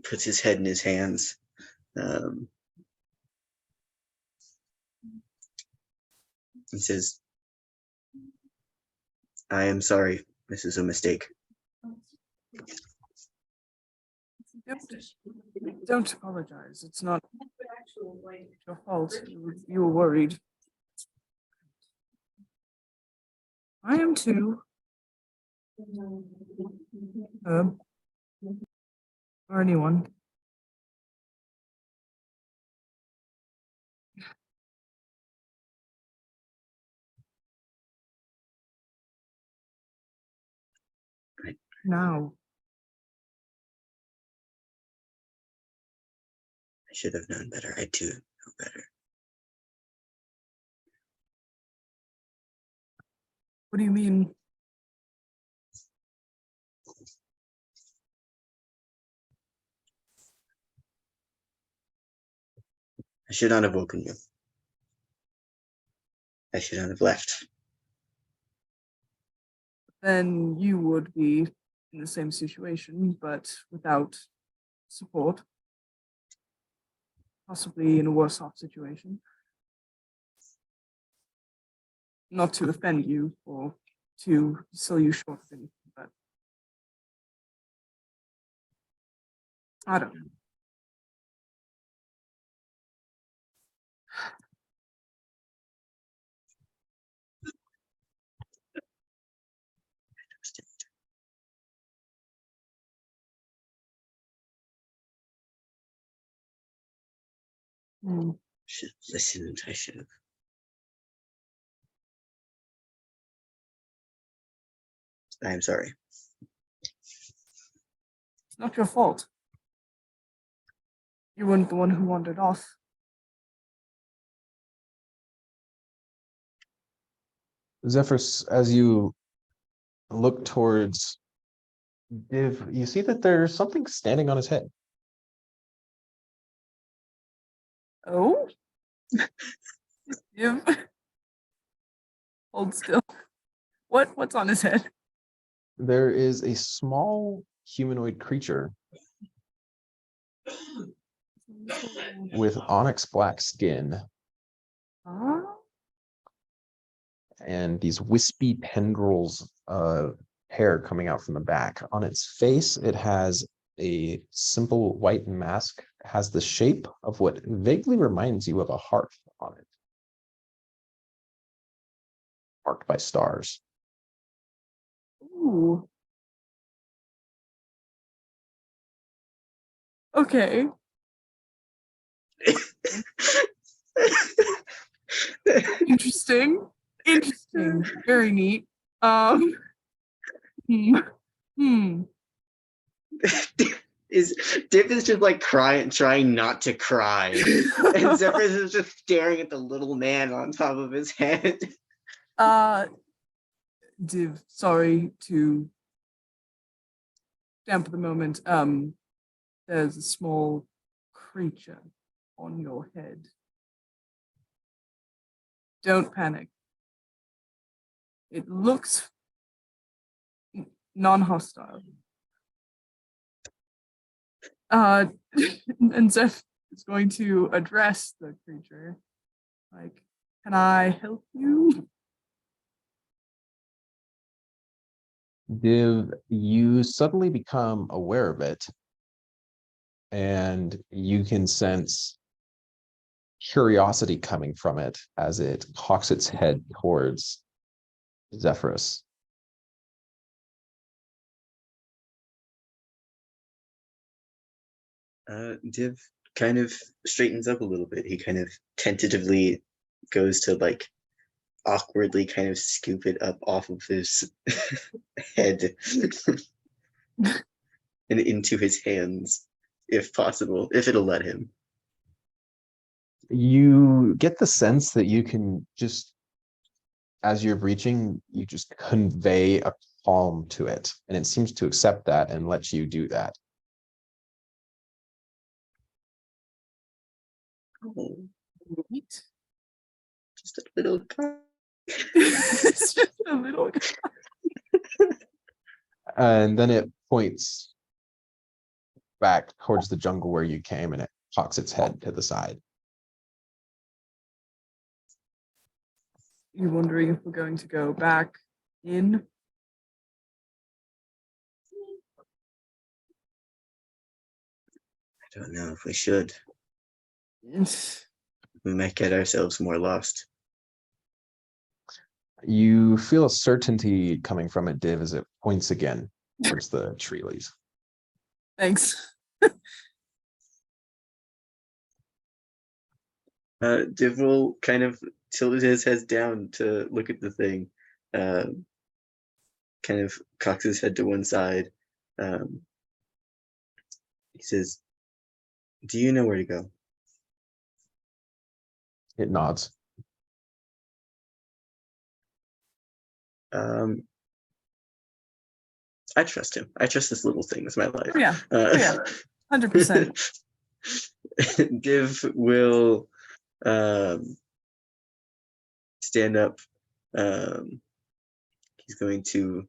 puts his head in his hands. He says, I am sorry. This is a mistake. don't apologize. It's not your fault. You were worried. I am too. Or anyone. Right. Now, I should have known better. I too know better. what do you mean? I should not have woken you. I should not have left. Then you would be in the same situation, but without support. Possibly in a worse off situation. Not to offend you or to sell you short of anything, but I don't know. Hmm. Should have listened. I should have. I am sorry. It's not your fault. You weren't the one who wandered off. Zephyrus, as you look towards Div, you see that there's something standing on his head. Oh? Div. Hold still. What's on his head? There is a small humanoid creature with onyx black skin Huh? and these wispy tendrils of hair coming out from the back. On its face, it has a simple white mask, has the shape of what vaguely reminds you of a hearth on it, marked by stars. Ooh. Okay. Interesting. Interesting. Very neat. Hmm. Hmm. Div is just like trying not to cry. And Zephyrus is just staring at the little man on top of his head. Div, sorry to dampen the moment. There's a small creature on your head. Don't panic. It looks non-hostile. And Zeph is going to address the creature. Like, can I help you? Div, you suddenly become aware of it, and you can sense curiosity coming from it as it cocks its head towards Zephyrus. Div kind of straightens up a little bit. He kind of tentatively goes to like awkwardly kind of scoop it up off of his head and into his hands, if possible, if it'll let him. You get the sense that you can just, as you're reaching, you just convey a calm to it, and it seems to accept that and lets you do that. Oh, just a little guy. It's just a little. And then it points back towards the jungle where you came, and it cocks its head to the side. You're wondering if we're going to go back in? I don't know if we should. Yes. We might get ourselves more lost. You feel a certainty coming from it, Div, as it points again towards the tree leaves. Thanks. Div will kind of tilt his head down to look at the thing. Kind of cocks his head to one side. He says, "Do you know where to go?" It nods. I trust him. I trust this little thing with my life. Yeah. Yeah. 100%. Div will stand up. He's going to.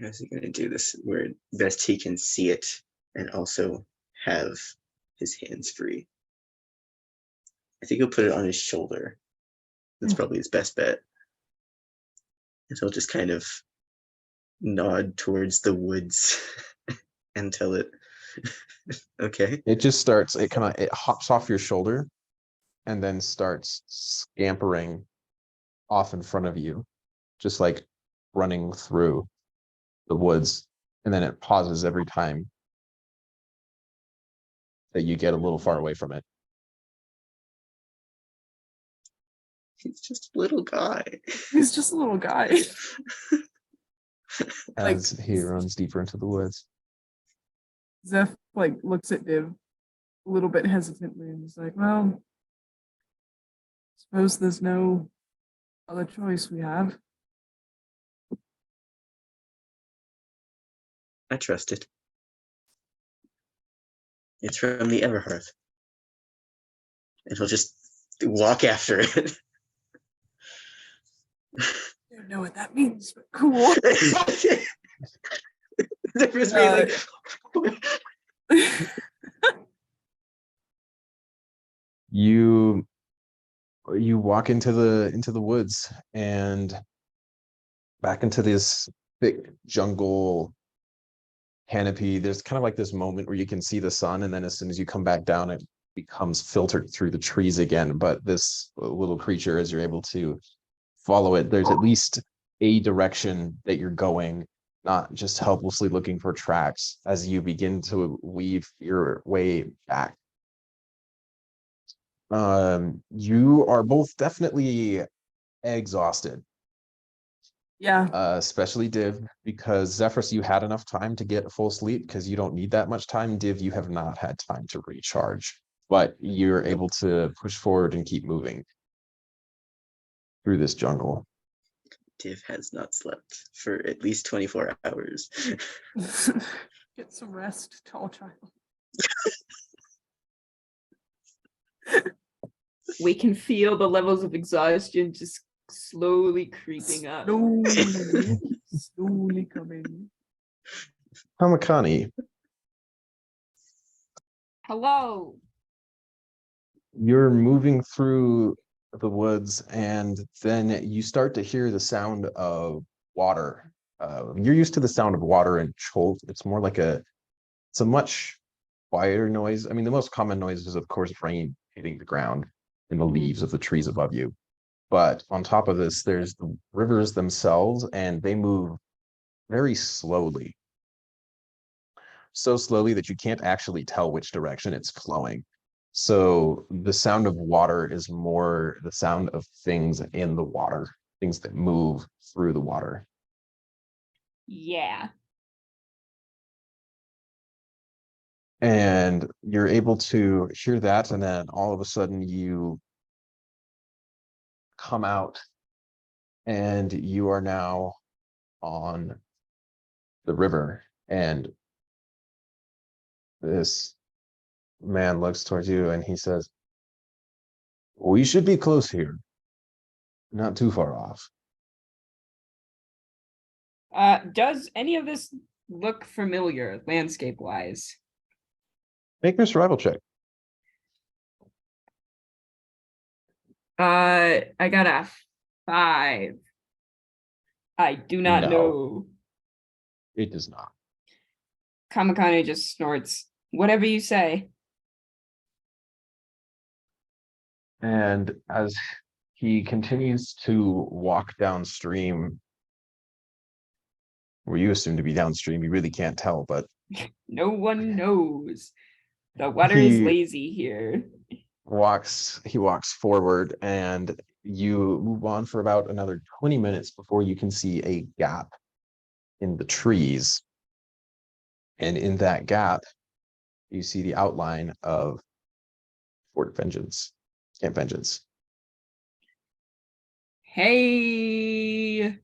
How's he going to do this where best he can see it and also have his hands free? I think he'll put it on his shoulder. That's probably his best bet. And he'll just kind of nod towards the woods and tell it, okay. It just starts, it hops off your shoulder and then starts scampering off in front of you, just like running through the woods. And then it pauses every time that you get a little far away from it. He's just a little guy. He's just a little guy. as he runs deeper into the woods. Zeph like looks at Div a little bit hesitantly and is like, well, suppose there's no other choice we have. I trust it. It's from the Everhearth. And he'll just walk after it. I don't know what that means, but cool. Zephyrus being like, You walk into the woods and back into this thick jungle canopy. There's kind of like this moment where you can see the sun, and then as soon as you come back down, it becomes filtered through the trees again. But this little creature, as you're able to follow it, there's at least a direction that you're going, not just helplessly looking for tracks as you begin to weave your way back. You are both definitely exhausted, Yeah. especially Div, because Zephyrus, you had enough time to get full sleep because you don't need that much time. Div, you have not had time to recharge, but you're able to push forward and keep moving through this jungle. Div has not slept for at least 24 hours. Get some rest, tall child. We can feel the levels of exhaustion just slowly creeping up. Slowly coming. Kamakani, Hello. you're moving through the woods, and then you start to hear the sound of water. You're used to the sound of water in Cholt. It's more like it's a much quieter noise. I mean, the most common noise is, of course, rain hitting the ground and the leaves of the trees above you. But on top of this, there's the rivers themselves, and they move very slowly. So slowly that you can't actually tell which direction it's flowing. So the sound of water is more the sound of things in the water, things that move through the water. Yeah. And you're able to hear that, and then all of a sudden you come out and you are now on the river, and this man looks towards you and he says, we should be close here, not too far off. Does any of this look familiar landscape wise? Make me a survival check. I got a 5. I do not No. know. It does not. Kamakane just snorts. Whatever you say. And as he continues to walk downstream, where you assume to be downstream, you really can't tell, but No one knows. The water is He- lazy here. he walks forward, and you move on for about another 20 minutes before you can see a gap in the trees. And in that gap, you see the outline of Fort Vengeance, Camp Vengeance. Hey.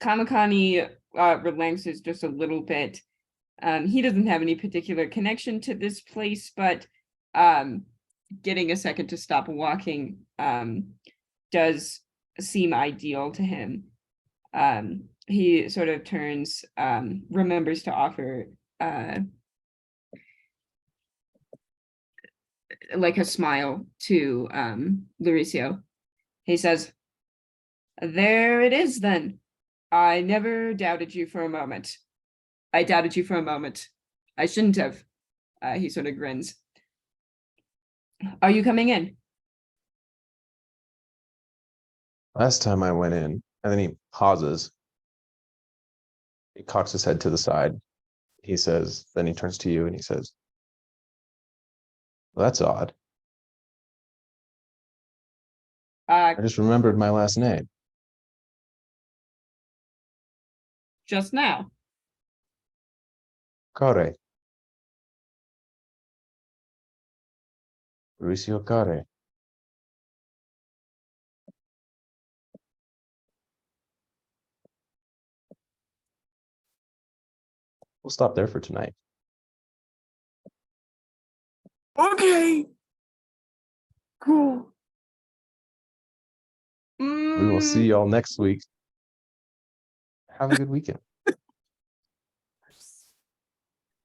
Kamakani relaxes just a little bit. He doesn't have any particular connection to this place, but getting a second to stop walking does seem ideal to him. He sort of turns, remembers to offer like a smile to Lauricio. He says, there it is then. I never doubted you for a moment. I doubted you for a moment. I shouldn't have. He sort of grins. Are you coming in? Last time I went in, and then he pauses. He cocks his head to the side. He says, then he turns to you and he says, well, that's odd. I just remembered my last name. just now. Carré. Mauricio Carré. We'll stop there for tonight. Okay. Cool. We will see y'all next week. Have a good weekend.